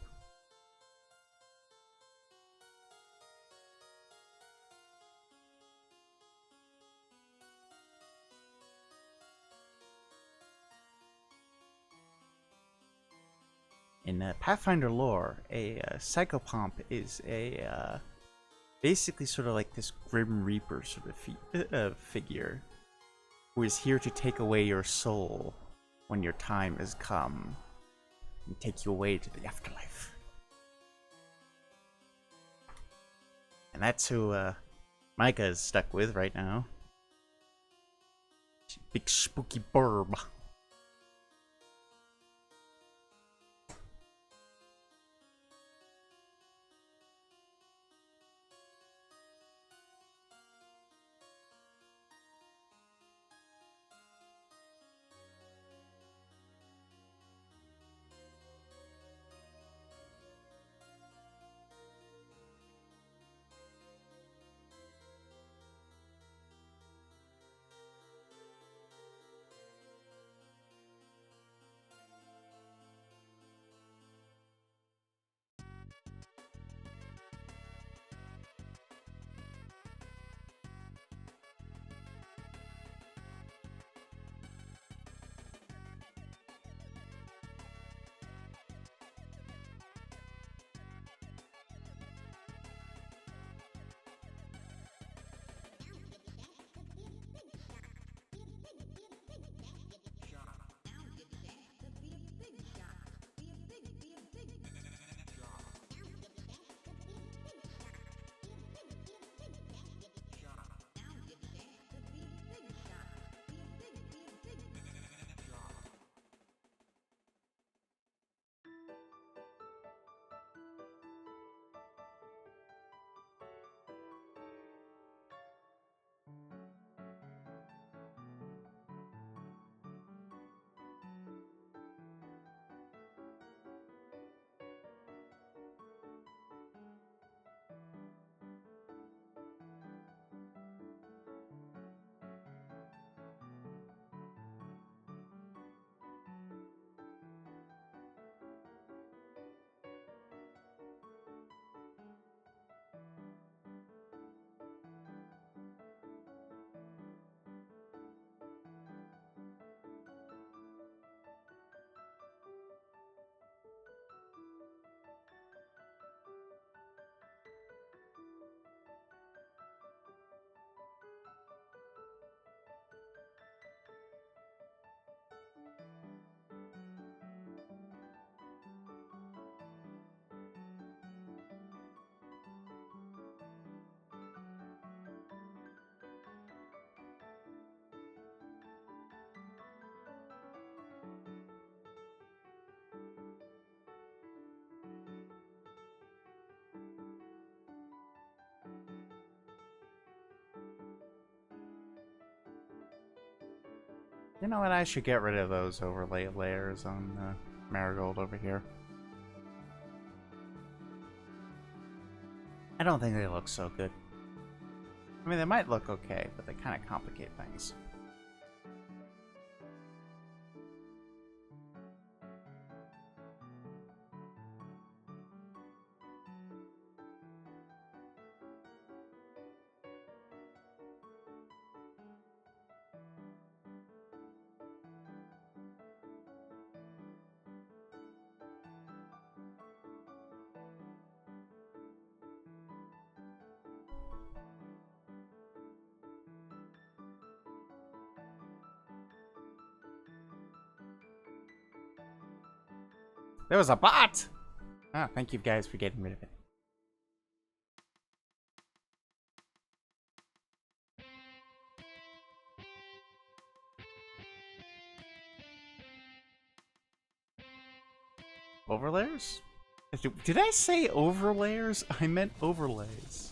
In Pathfinder lore, a psychopomp is a basically sort of like this Grim Reaper sort of figure who is here to take away your soul when your time has come and take you away to the afterlife. And that's who Micah is stuck with right now. Big spooky burb. You know what? I should get rid of those overlay layers on Marigold over here. I don't think they look so good. I mean, they might look okay, but they kind of complicate things. There was a bot! Ah, thank you guys for getting rid of it. Overlayers? Did I say overlayers? I meant overlays.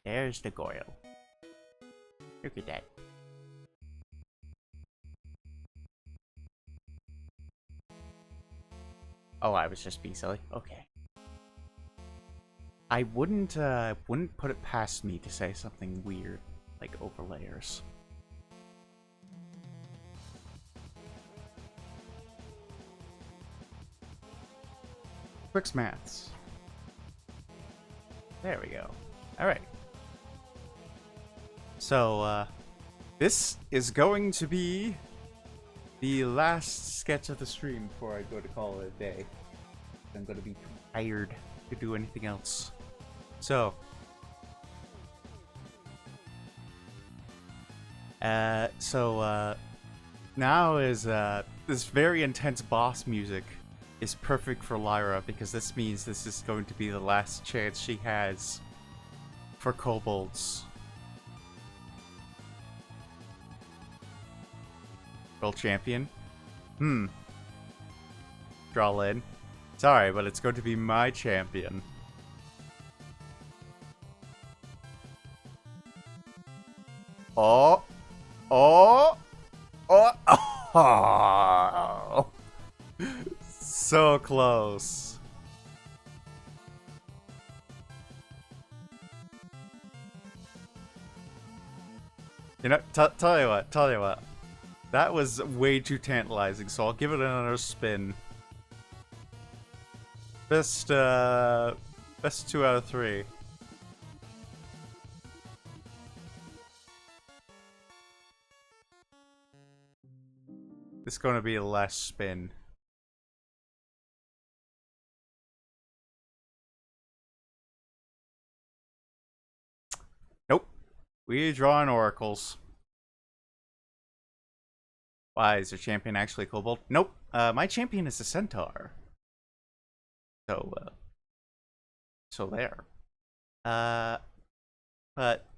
There's the Goyle. Look at that. Oh, I was just being silly. Okay. I wouldn't put it past me to say something weird, like overlayers. Quick's maths. There we go. Alright. So, this is going to be the last sketch of the stream before I go to call it a day. I'm going to be too tired to do anything else. So, now is, this very intense boss music is perfect for Lyra because this means this is going to be the last chance she has for kobolds. World champion? Draw lid. Sorry, but it's going to be my champion. Oh! Oh! Oh! Oh! So close. You know, tell you what. That was way too tantalizing, so I'll give it another spin. Best 2 out of 3. This is gonna be the last spin. Nope. We drawing oracles. Why, is your champion actually kobold? Nope. My champion is a centaur. So there. But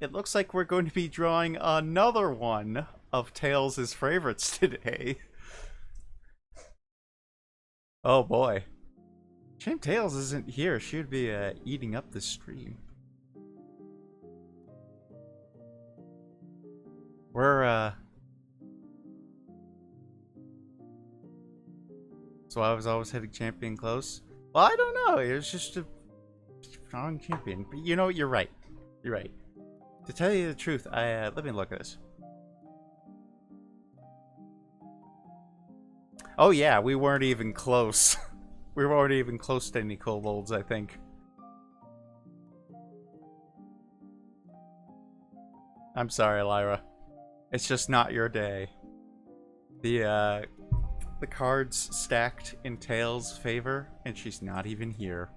it looks like we're going to be drawing another one of Tails' favorites today. Oh boy. Shame Tails isn't here. She would be eating up the stream. So I was always hitting champion close. Well, I don't know. It was just a strong champion. But you know what? You're right. You're right. To tell you the truth, let me look at this. Oh yeah, we weren't even close. We weren't even close to any kobolds, I think. I'm sorry, Lyra. It's just not your day. The cards stacked in Tails' favor, and she's not even here.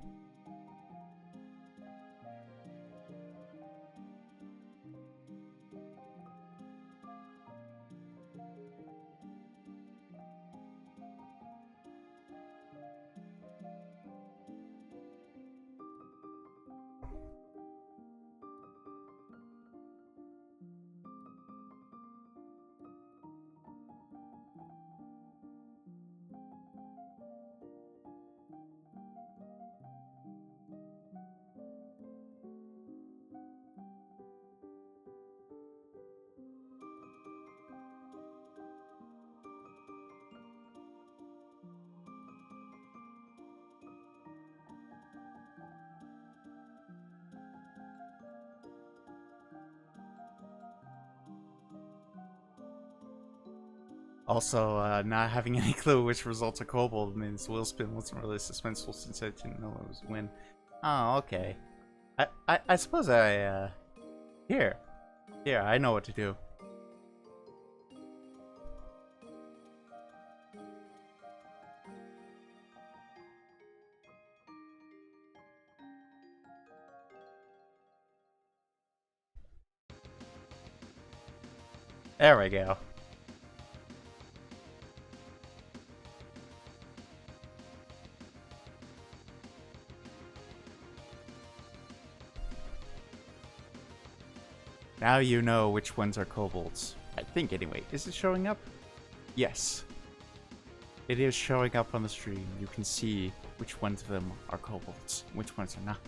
Also, not having any clue which results a kobold means Willspin wasn't really suspenseful since I didn't know it was a win. Oh, okay. I suppose Here, I know what to do. There we go. Now you know which ones are kobolds. I think, anyway. Is it showing up? Yes. It is showing up on the stream. You can see which ones of them are kobolds, which ones are not.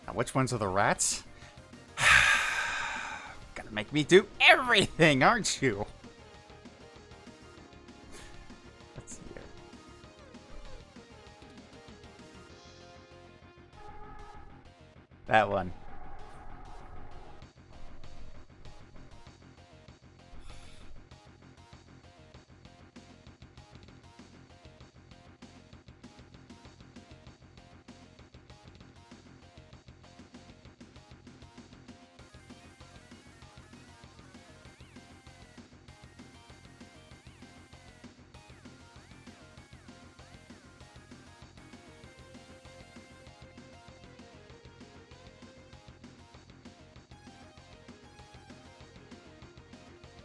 Now, which ones are the rats? Gonna make me do everything, aren't you? Let's see here. That one.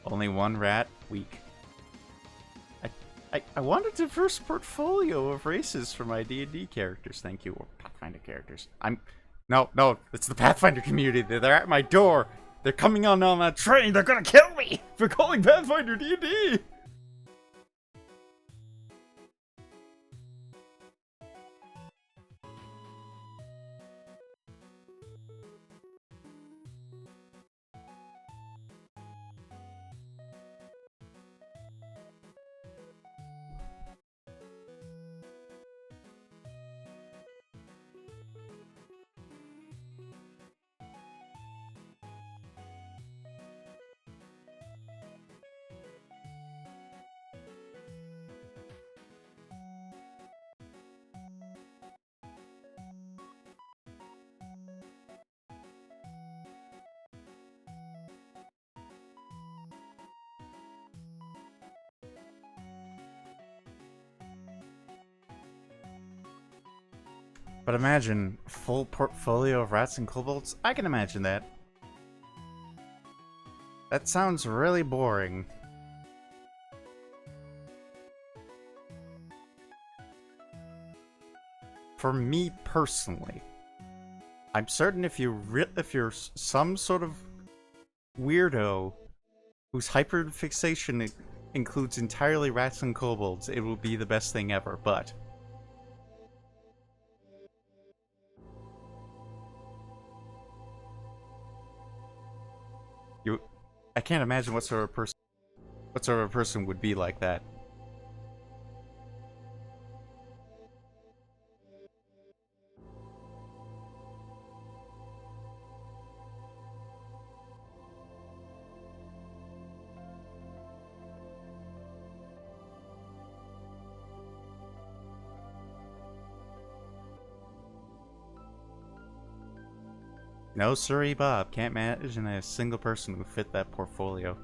Only one rat? Weak. I want a diverse portfolio of races for my D&D characters, thank you. Or Pathfinder characters. No, it's the Pathfinder community. They're at my door. They're coming on that train. They're gonna kill me for calling Pathfinder D&D. But imagine full portfolio of rats and kobolds. I can imagine that. That sounds really boring. For me personally, I'm certain if you're some sort of weirdo whose hyperfixation includes entirely rats and kobolds, it will be the best thing ever, but I can't imagine what sort of person would be like that. No, sorry, Bob. Can't imagine a single person who fit that portfolio.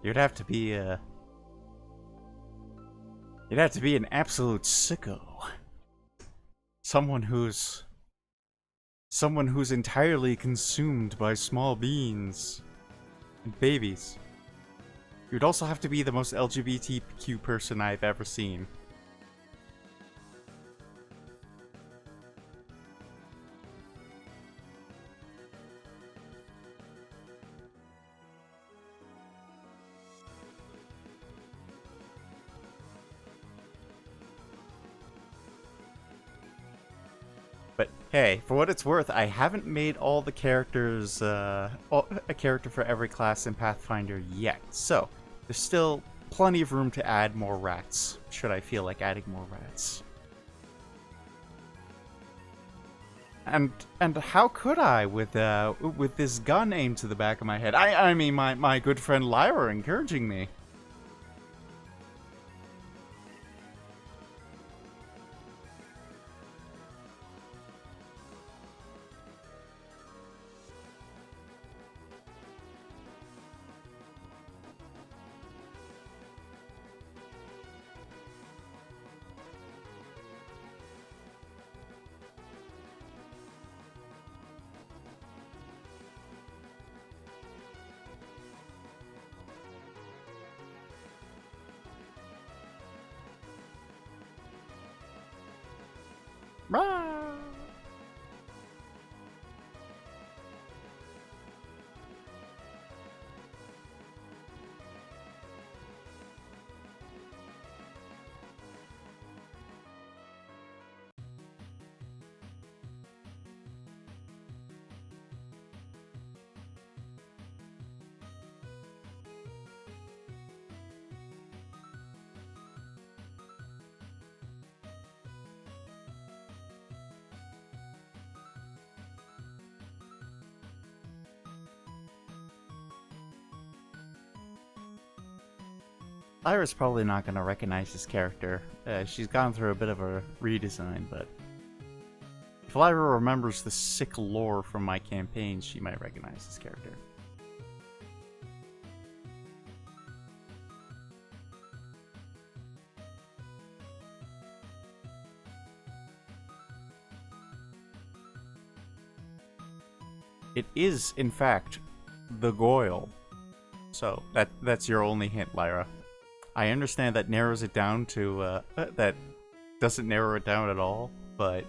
You'd have to be an absolute sicko. Someone who's entirely consumed by small beans and babies. You'd also have to be the most LGBTQ person I've ever seen. But hey, for what it's worth, I haven't made all the characters, a character for every class in Pathfinder yet. So, there's still plenty of room to add more rats, should I feel like adding more rats. And how could I with this gun aimed to the back of my head? I mean, my good friend Lyra encouraging me. Rah! Lyra's probably not going to recognize this character. She's gone through a bit of a redesign, but if Lyra remembers the sick lore from my campaigns, she might recognize this character. It is, in fact, the Goyle. So, that's your only hint, Lyra. I understand that narrows it down to, that doesn't narrow it down at all, but...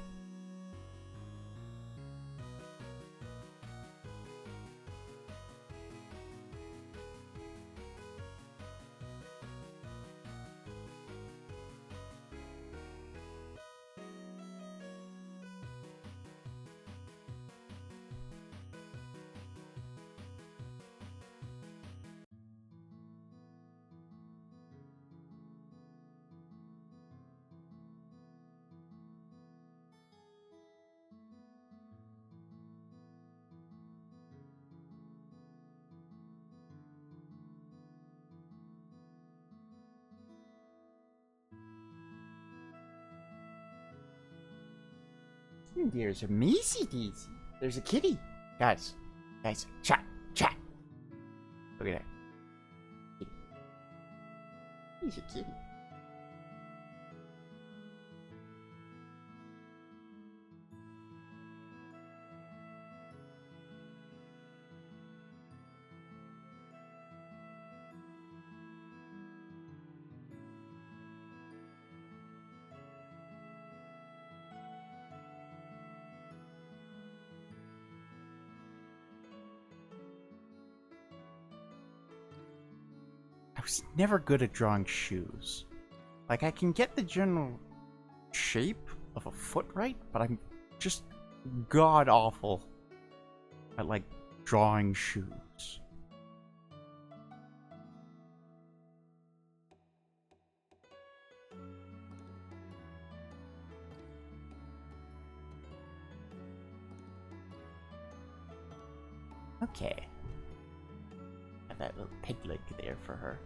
There's a Macy Daisy. There's a kitty. Guys, chat. Look at that. Kitty. He's a kitty. I was never good at drawing shoes. Like, I can get the general shape of a foot right, but I'm just god awful at, like, drawing shoes. Okay. Have that little pig leg there for her.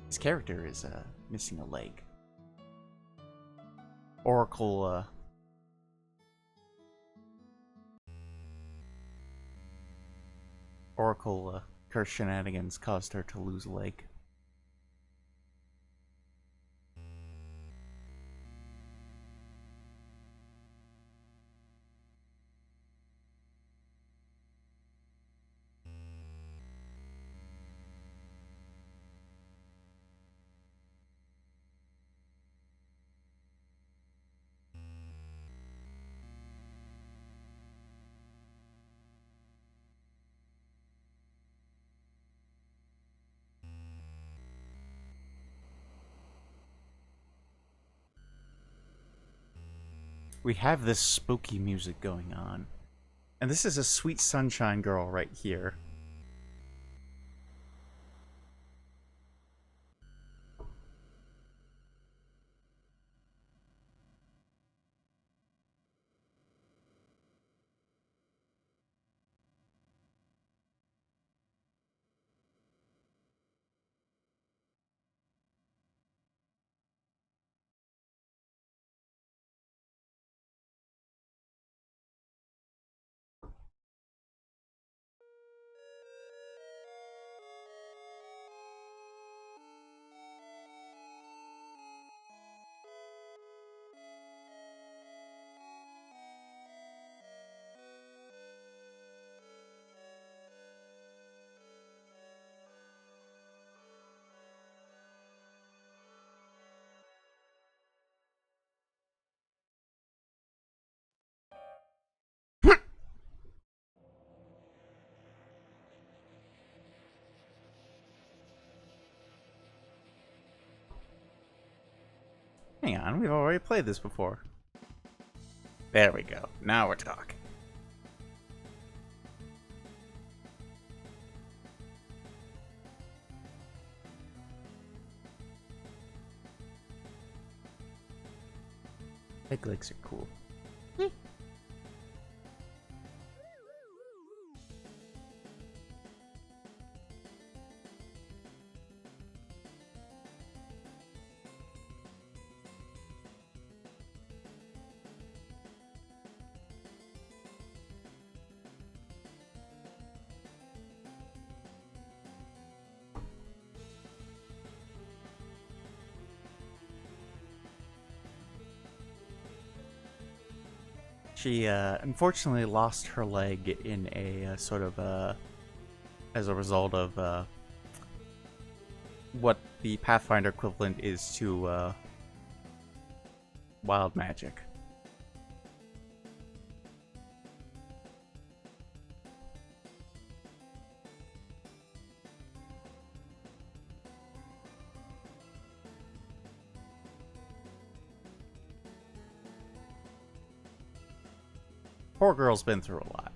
His character is missing a leg. Oracle curse shenanigans caused her to lose a leg. We have this spooky music going on. And this is a sweet sunshine girl right here. Hang on, we've already played this before. There we go. Now we're talking. Pig legs are cool. She unfortunately lost her leg in a sort of as a result of what the Pathfinder equivalent is to wild magic. Poor girl's been through a lot.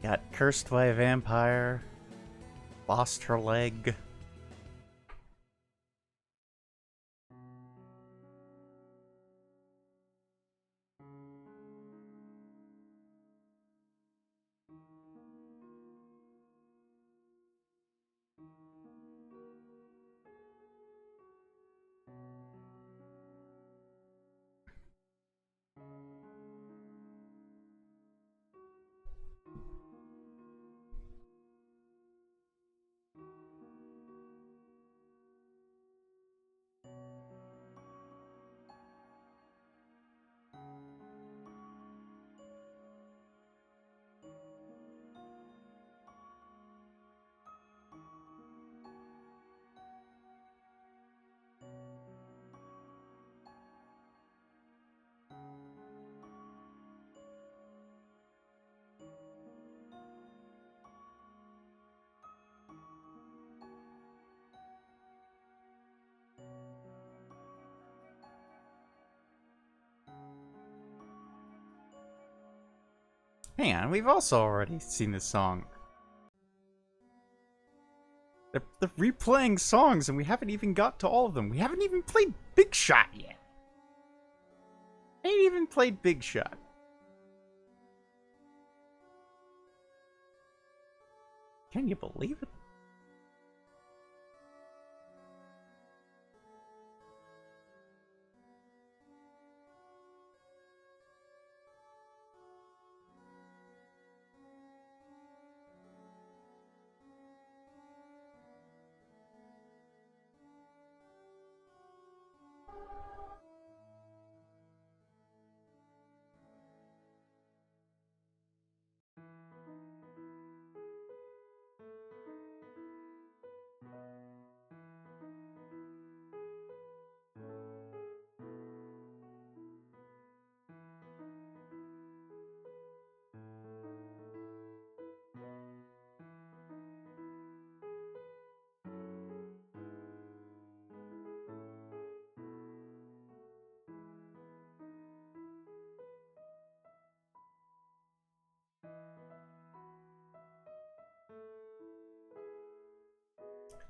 Got cursed by a vampire, lost her leg. Hang on, we've also already seen this song. They're replaying songs and we haven't even got to all of them. We haven't even played Big Shot yet. Ain't even played Big Shot. Can you believe it?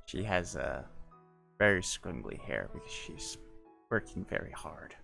She has very scrumbly hair because she's working very hard.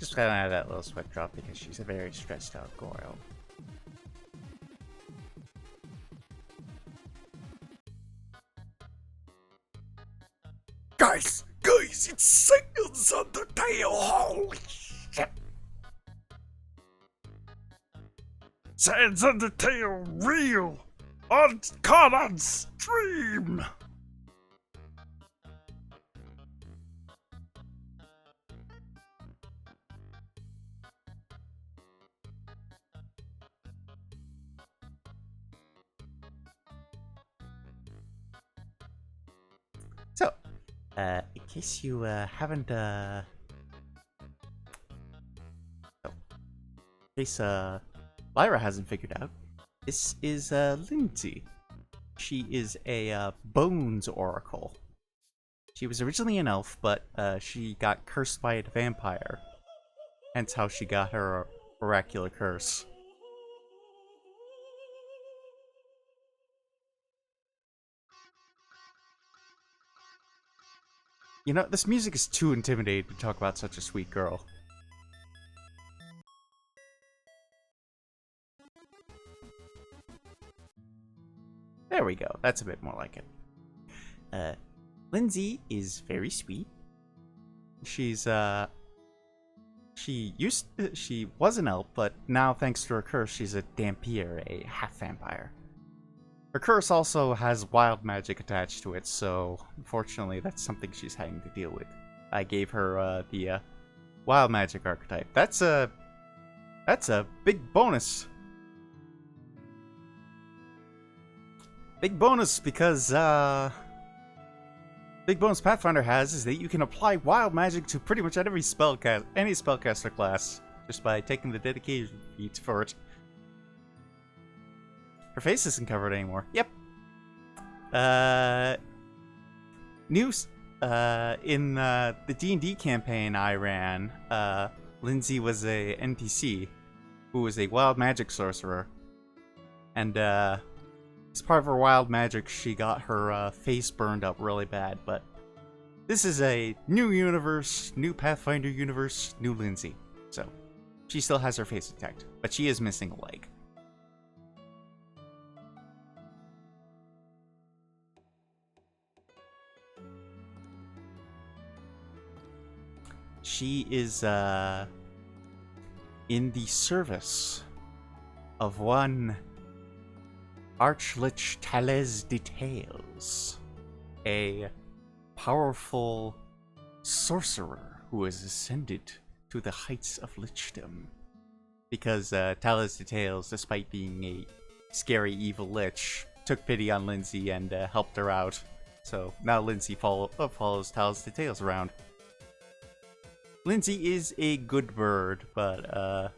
Just gotta have that little sweat drop because she's a very stressed out girl. Guys, it's Sands on the tail, holy shit! Sands on the tail, real, caught on stream! So, in case you haven't, in case Lyra hasn't figured out, this is Lindsay. She is a bones oracle. She was originally an elf, but she got cursed by a vampire. Hence how she got her oracular curse. You know, this music is too intimidating to talk about such a sweet girl. There we go. That's a bit more like it. Lindsay is very sweet. She's, she was an elf, but now thanks to her curse, she's a Dampier, a half-vampire. Her curse also has wild magic attached to it, so unfortunately that's something she's having to deal with. I gave her the wild magic archetype. That's a big bonus. Big bonus because big bonus Pathfinder has is that you can apply wild magic to pretty much any spellcaster class just by taking the dedication feat for it. Her face isn't covered anymore. Yep. News. In the D&D campaign I ran, Lindsay was a NPC who was a wild magic sorcerer, and as part of her wild magic, she got her face burned up really bad. But this is a new universe, new Pathfinder universe, new Lindsay, so she still has her face intact, but she is missing a leg. She is in the service of one Archlich Tales Details, a powerful sorcerer who has ascended to the heights of lichdom. Because Tales Details, despite being a scary evil lich, took pity on Lindsay and helped her out. So now Lindsay follows Tales Details around. Lindsay is a good bird, but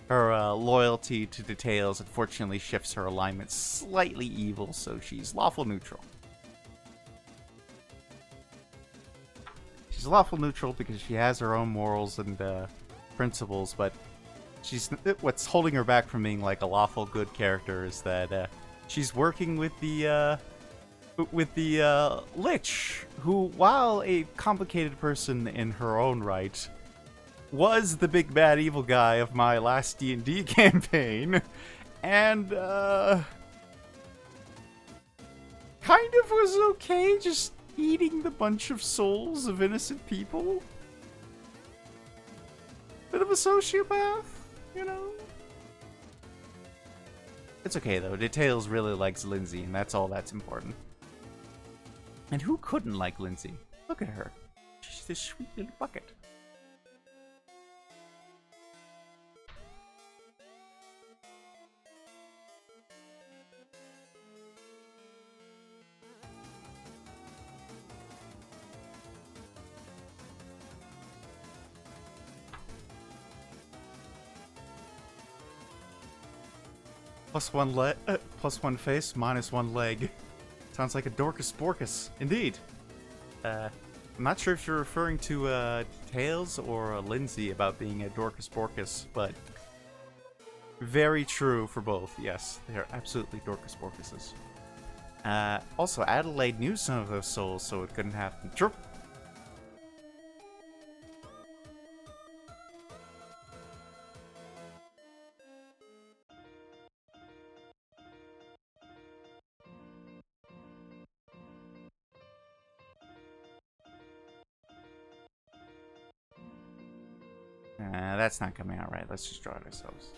her loyalty to Details unfortunately shifts her alignment slightly evil, so she's lawful neutral. She's lawful neutral because she has her own morals and principles, but what's holding her back from being like a lawful good character is that she's working with the Lich, who, while a complicated person in her own right, was the big bad evil guy of my last D&D campaign, and kind of was okay just eating the bunch of souls of innocent people. Bit of a sociopath, you know? It's okay though, Details really likes Lindsay, and that's all that's important. And who couldn't like Lindsay? Look at her. She's this sweet little bucket. Plus one face, minus one leg. Sounds like a Dorcas Borcas. Indeed. I'm not sure if you're referring to Tails or Lindsay about being a Dorcas Borcas, but very true for both. Yes, they are absolutely Dorcas Borcases. Also, Adelaide knew some of those souls, so it couldn't happen. True. That's not coming out right. Let's just draw it ourselves.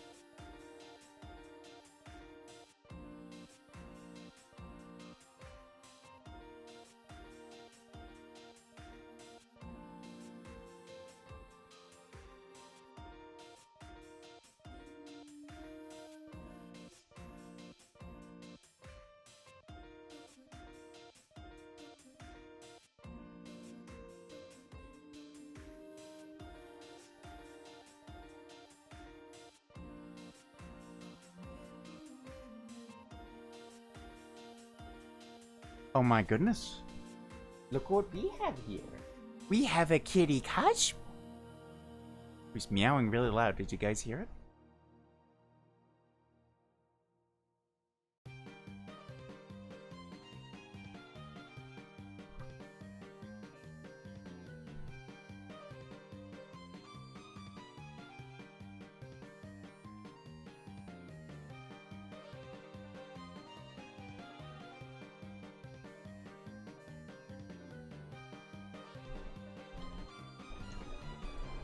Oh my goodness. Look what we have here. We have a kitty Cosmo. He's meowing really loud. Did you guys hear it?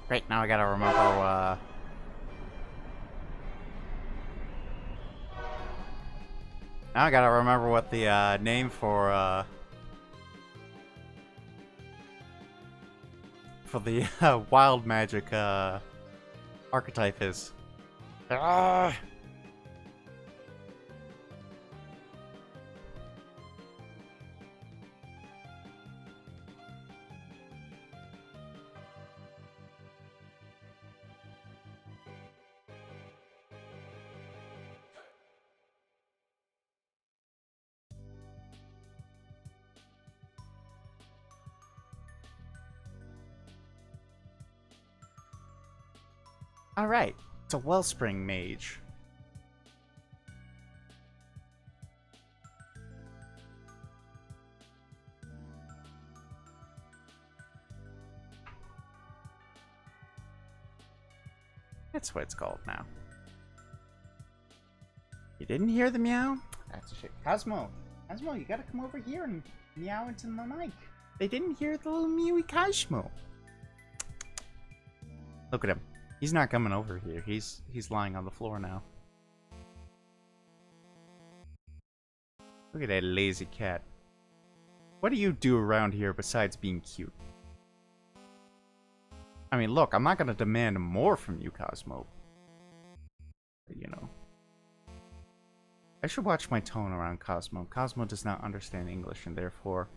Great, now I gotta remember, now I gotta remember what the, name for the, wild magic, archetype is. Ah! Alright, it's a Wellspring Mage. That's what it's called now. You didn't hear the meow? That's a shit. Cosmo, you gotta come over here and meow into the mic. They didn't hear the little mewy Cosmo. Look at him. He's not coming over here. He's lying on the floor now. Look at that lazy cat. What do you do around here besides being cute? I mean, look, I'm not gonna demand more from you, Cosmo. But, you know. I should watch my tone around Cosmo. Cosmo does not understand English, and therefore,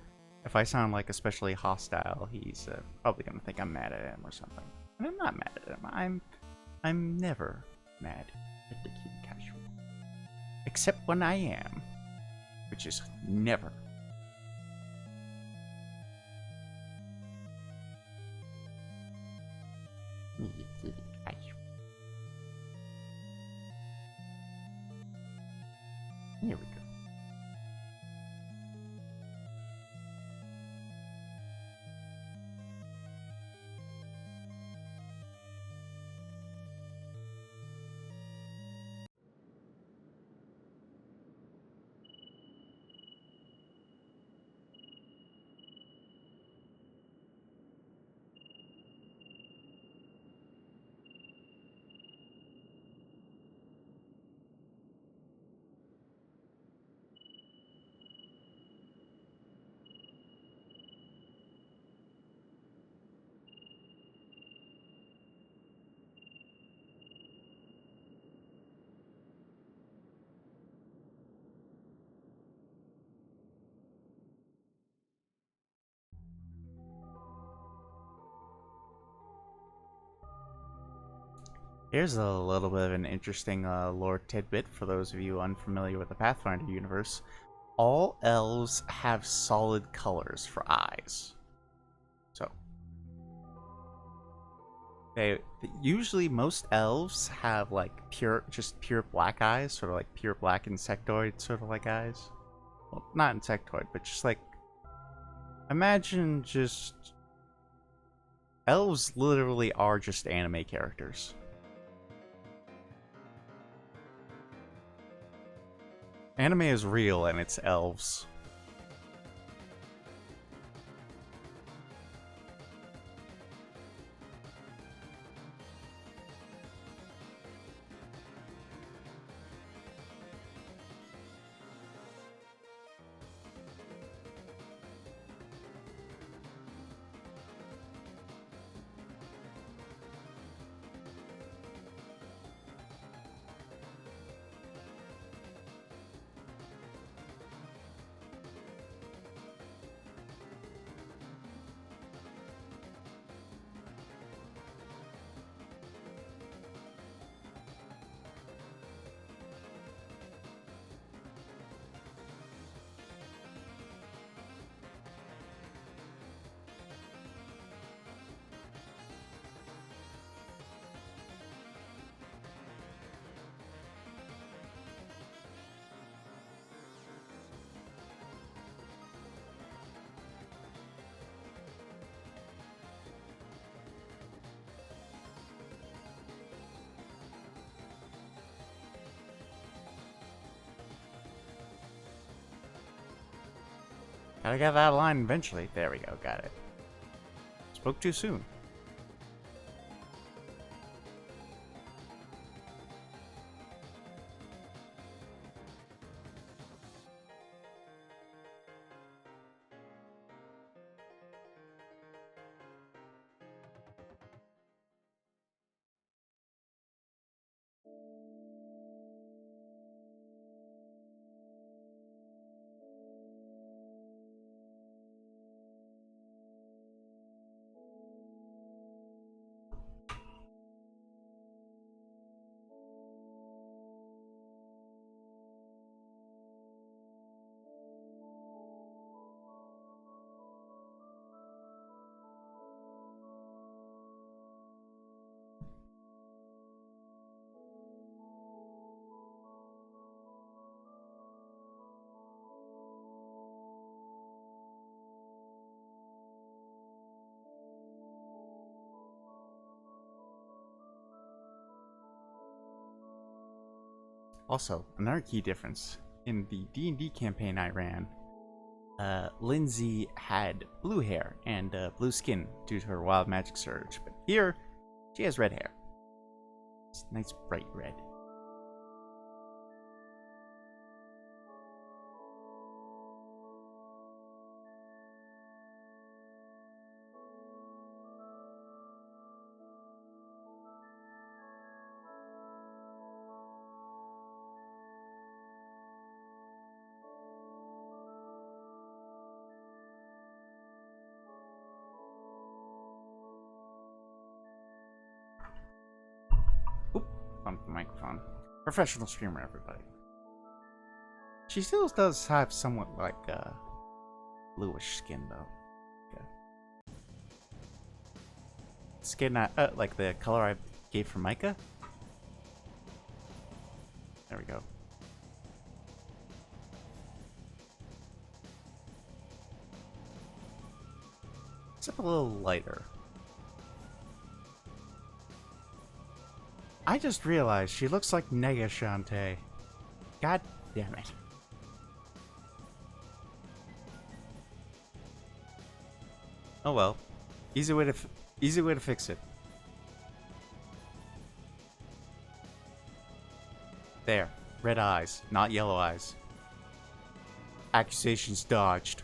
if I sound like especially hostile, he's probably gonna think I'm mad at him or something. And I'm not mad at him. I'm never mad at the King Casual. Except when I am. Which is never. Here we go. Here's a little bit of an interesting lore tidbit for those of you unfamiliar with the Pathfinder universe. All elves have solid colors for eyes. So, usually most elves have like just pure black eyes, sort of like pure black insectoid sort of like eyes. Well, not insectoid, but just like, imagine just, elves literally are just anime characters. Anime is real and it's elves. Gotta get that line eventually. There we go, got it. Spoke too soon. Also, another key difference. In the D&D campaign I ran, Lindsay had blue hair and blue skin due to her wild magic surge. But here, She has red hair. It's nice bright red. Oop, bumped the microphone. Professional streamer, everybody. She still does have somewhat like bluish skin, though. Okay. Skin, like the color I gave for Micah. There we go. Except a little lighter. I just realized she looks like Nega Shantae. God damn it. Oh well. Easy way to fix it. There. Red eyes, not yellow eyes. Accusations dodged.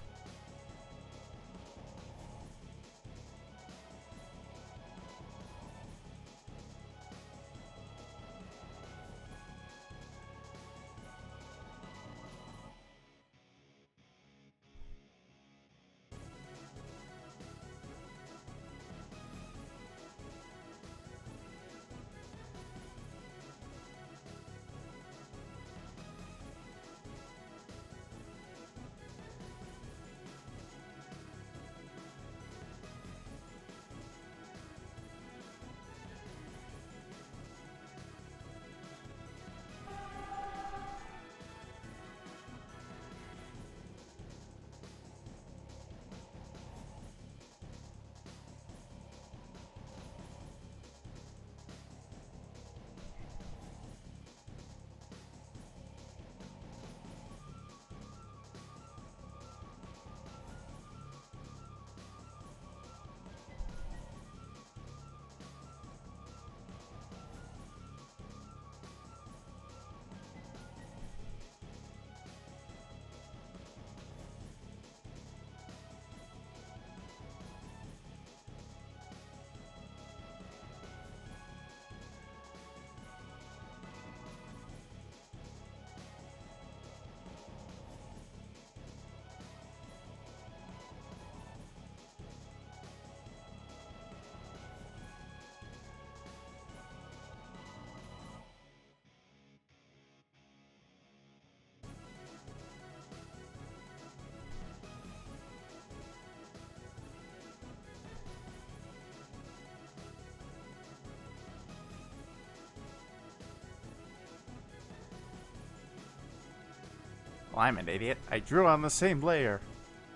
Well, I'm an idiot. I drew on the same layer.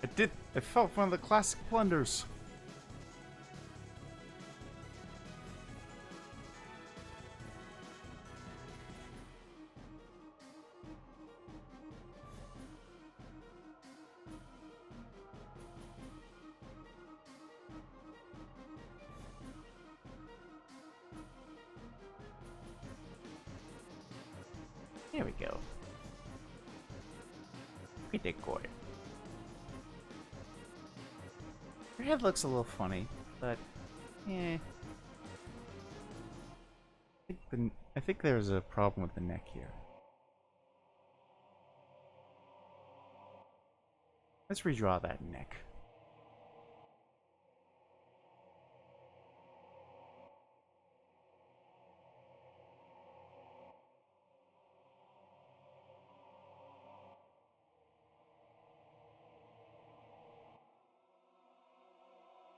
It felt one of the classic blunders. Here we go. We decoy. Her head looks a little funny, but eh. I think there's a problem with the neck here. Let's redraw that neck.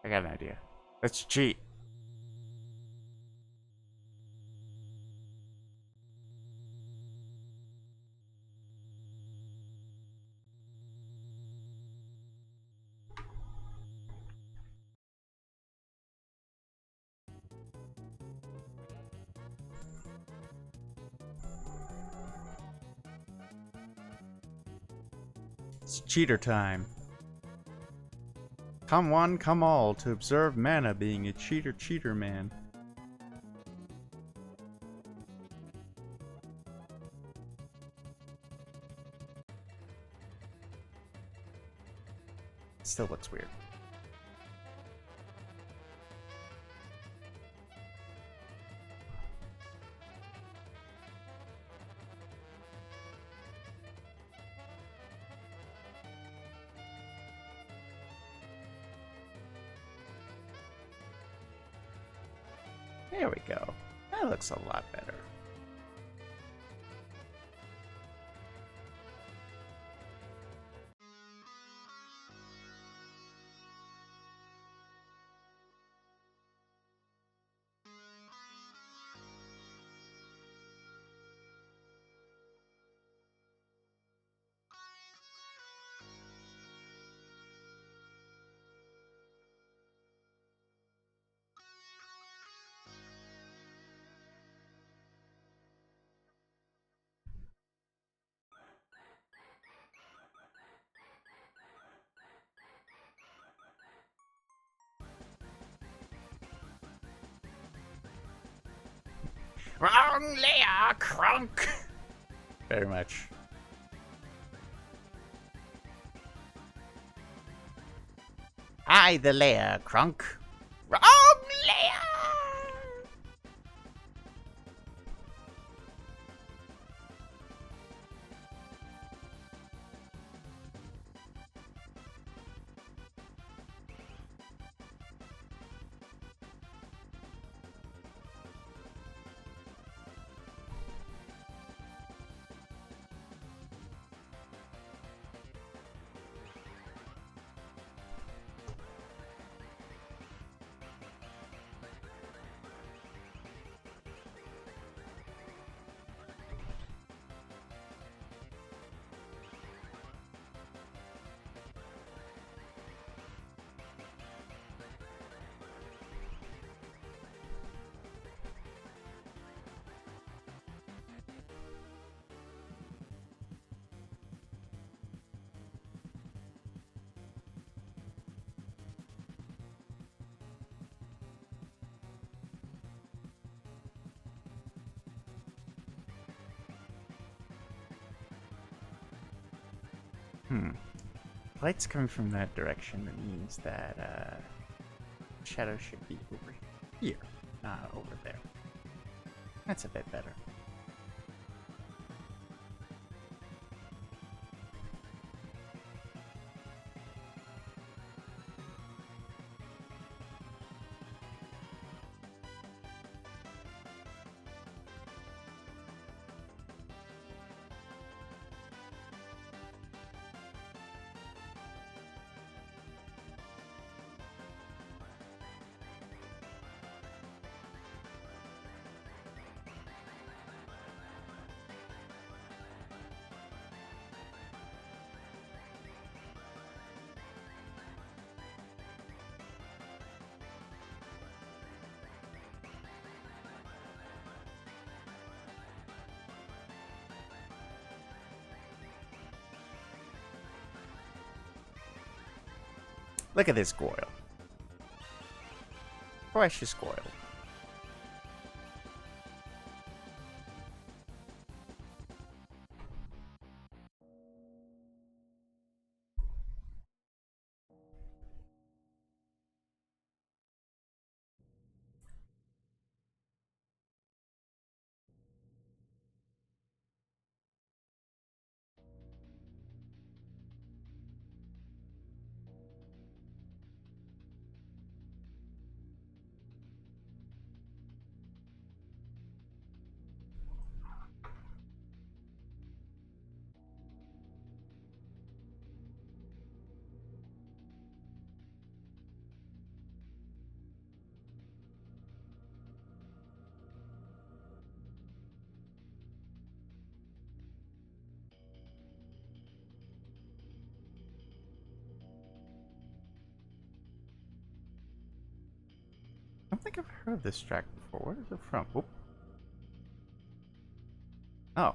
I got an idea. Let's cheat. It's cheater time. Come one, come all to observe Mana being a cheater man. still looks weird. There we go. That looks a lot better. Wrong layer, crunk! Very much. I the layer, crunk. Wrong layer! Light's coming from that direction. That means that shadow should be over here, not over there. That's a bit better. Look at this goil. Precious goil. I don't think I've heard this track before. Where is it from? Oop. Oh.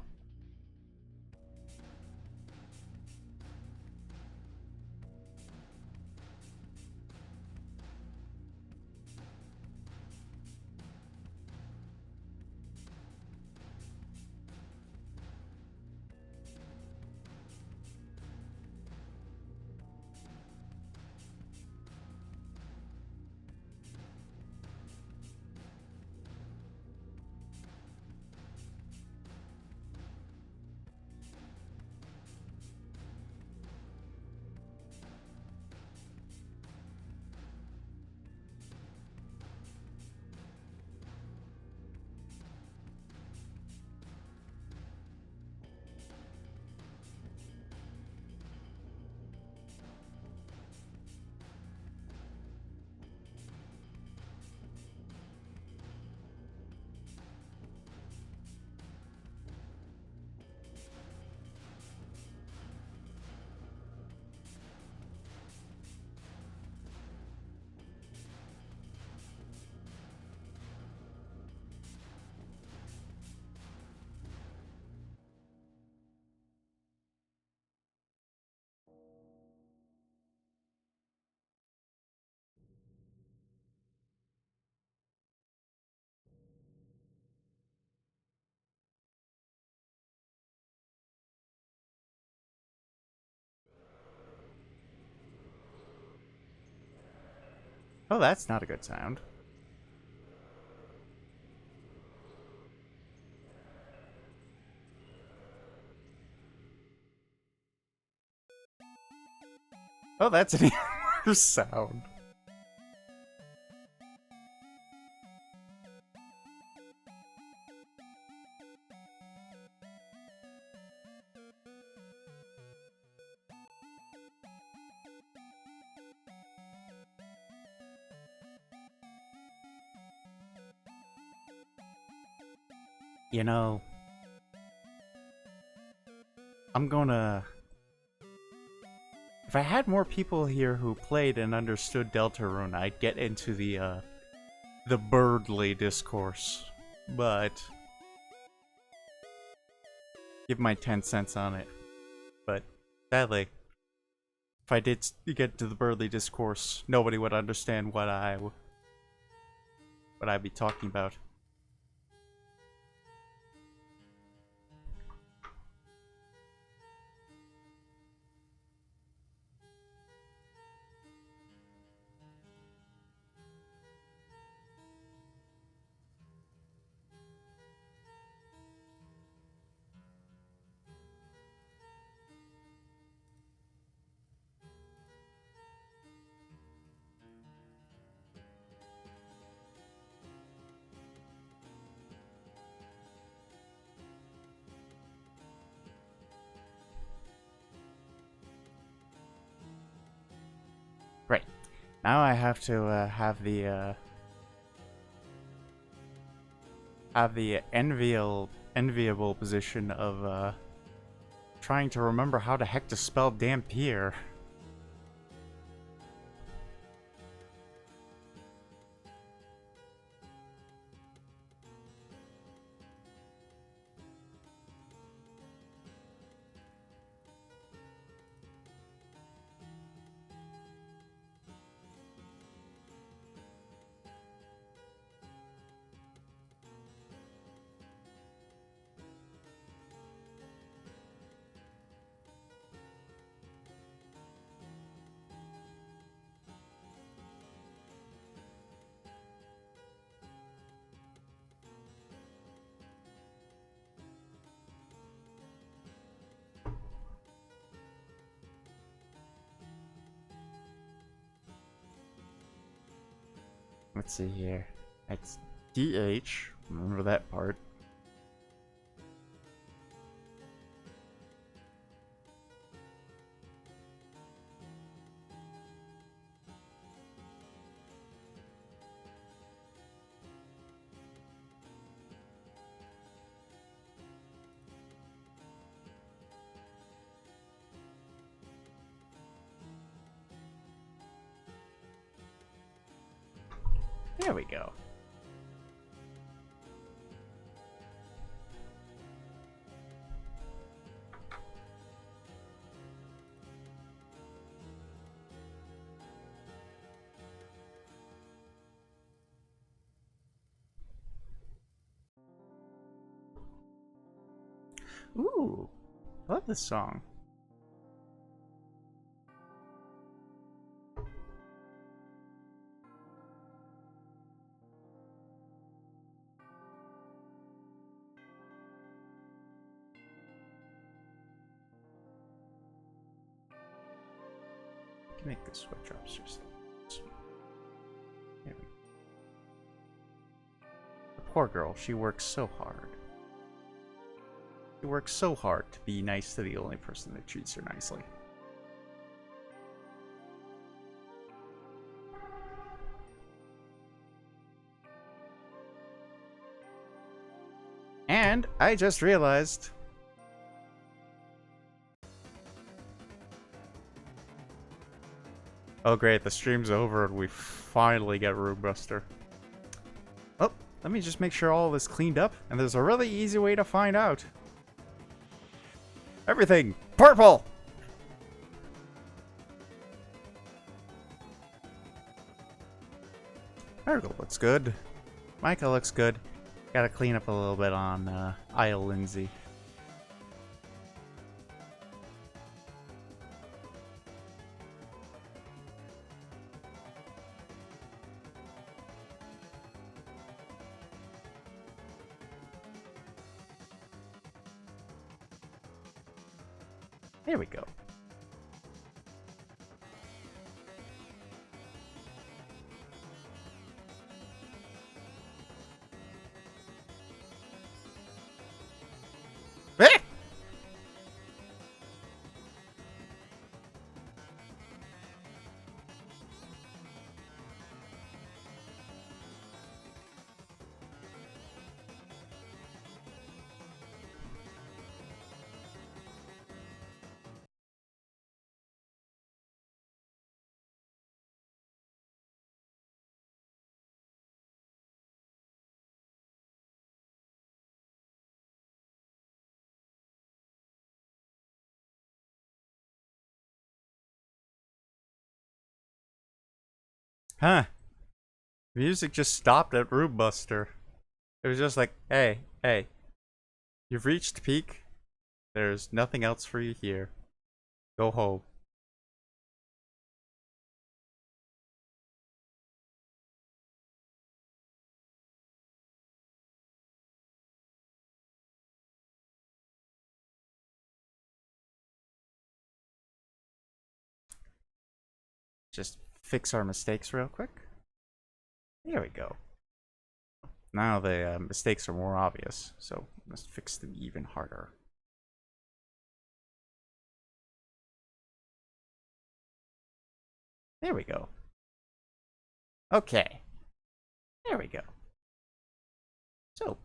Oh, that's not a good sound. Oh, that's an even worse sound. You know, I'm gonna... If I had more people here who played and understood Deltarune, I'd get into the Birdly discourse. But... give my 10 cents on it. But, sadly, if I did get to the Birdly discourse, nobody would understand what I'd be talking about. Right. Now I have to have the enviable position of trying to remember how the heck to spell Dampier. Let's see here. It's DH. Remember that part. There we go. Ooh, I love this song. Make this sweat drops just. There we go. The poor girl, she works so hard. She works so hard to be nice to the only person that treats her nicely. And I just realized... oh great, the stream's over and we finally get Room Buster. Oh, let me just make sure all this cleaned up, and there's a really easy way to find out. Everything purple! Marigold looks good. Micah looks good. Gotta clean up a little bit on Isle Lindsay. There we go. Ah! Huh. Music just stopped at Room Buster. It was just like, hey, hey, you've reached peak. There's nothing else for you here. Go home. Just fix our mistakes real quick. There we go. Now the mistakes are more obvious, so let's fix them even harder. There we go. Okay. There we go. So.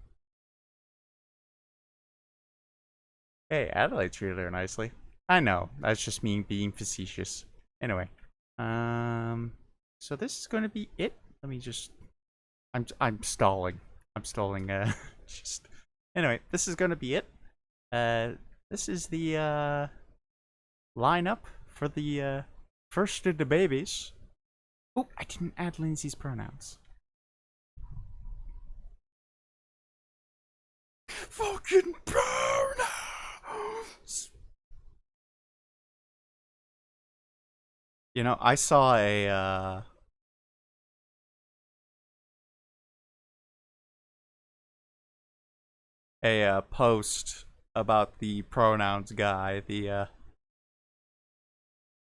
Hey, Adelaide treated her nicely. I know, that's just me being facetious. Anyway. So this is gonna be it. Let me just I'm stalling. I'm stalling just anyway, this is gonna be it. This is the lineup for the first of the babies. Oh, I didn't add Lindsay's pronouns. Fucking pronouns! You know, I saw a post about the pronouns guy,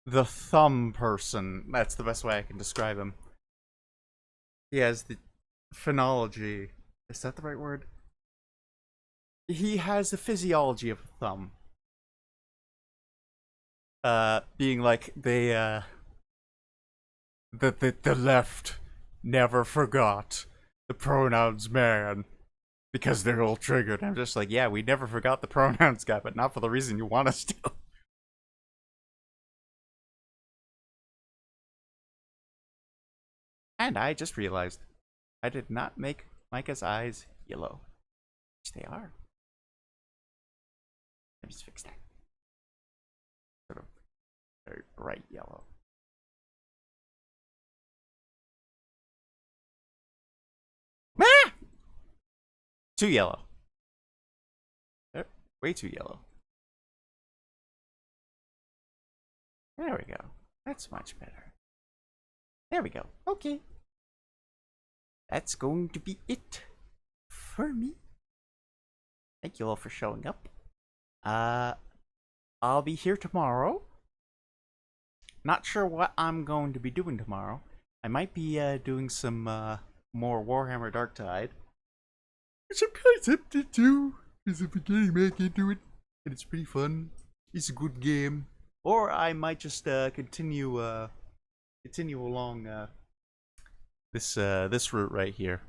the thumb person. That's the best way I can describe him. He has the phonology. Is that the right word? He has the physiology of a thumb. Being like the left never forgot the pronouns man because they're all triggered. I'm just like, yeah, we never forgot the pronouns guy, but not for the reason you want us to. And I just realized I did not make Micah's eyes yellow, which they are. Let me just fix that. Sort of very bright yellow. Ah! Too yellow. Way too yellow. There we go. That's much better. There we go. Okay. That's going to be it for me. Thank you all for showing up. I'll be here tomorrow. Not sure what I'm going to be doing tomorrow. I might be doing some more Warhammer Darktide, which I'm kind of tempted to, because I've been getting back into it, and it's pretty fun. It's a good game. Or I might just continue along this route right here.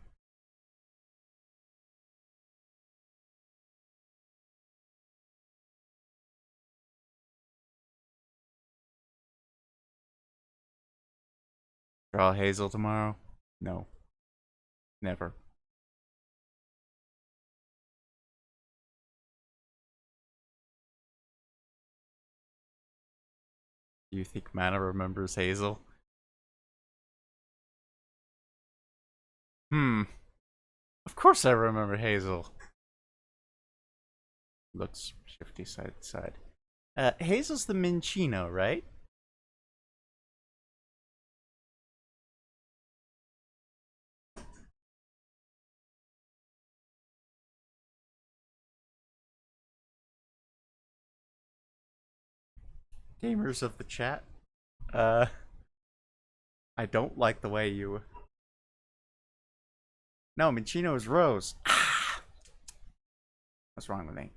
Draw Hazel tomorrow? No. Never. Do you think Mana remembers Hazel? Of course I remember Hazel. Looks shifty side to side. Hazel's the Minchino, right? gamers of the chat. I don't like the way you... No, Minchino is Rose. Ah! What's wrong with me?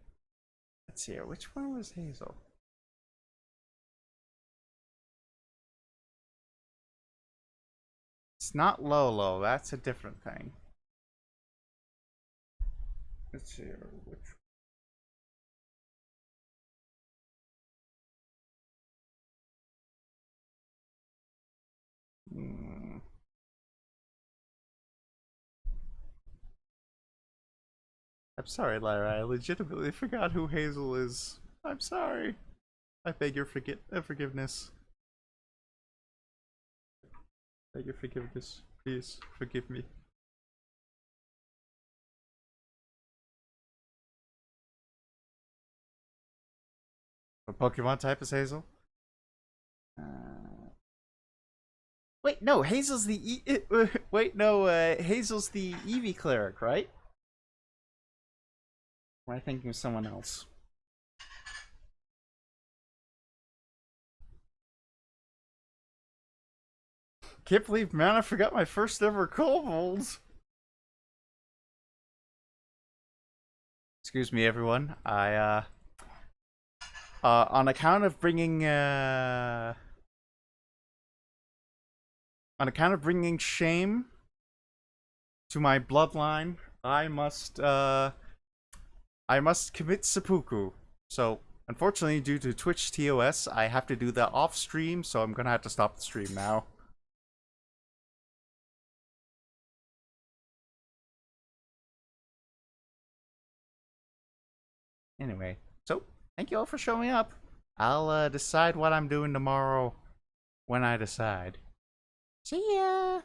Let's see here. Which one was Hazel? It's not Lolo. That's a different thing. Let's see here. Which... I'm sorry, Lyra. I legitimately forgot who Hazel is. I'm sorry. I beg your forgiveness. I beg your forgiveness. Please forgive me. What Pokemon type is Hazel? Wait, no. Hazel's the Hazel's the Eevee cleric, right? Or am I thinking of someone else? Can't believe, man, I forgot my first ever Kobolds. Excuse me, everyone. I, on account of bringing, shame to my bloodline, I must commit seppuku. So, unfortunately, due to Twitch TOS, I have to do that off stream, so I'm gonna have to stop the stream now. Anyway, so, thank you all for showing up. I'll decide what I'm doing tomorrow when I decide. See ya!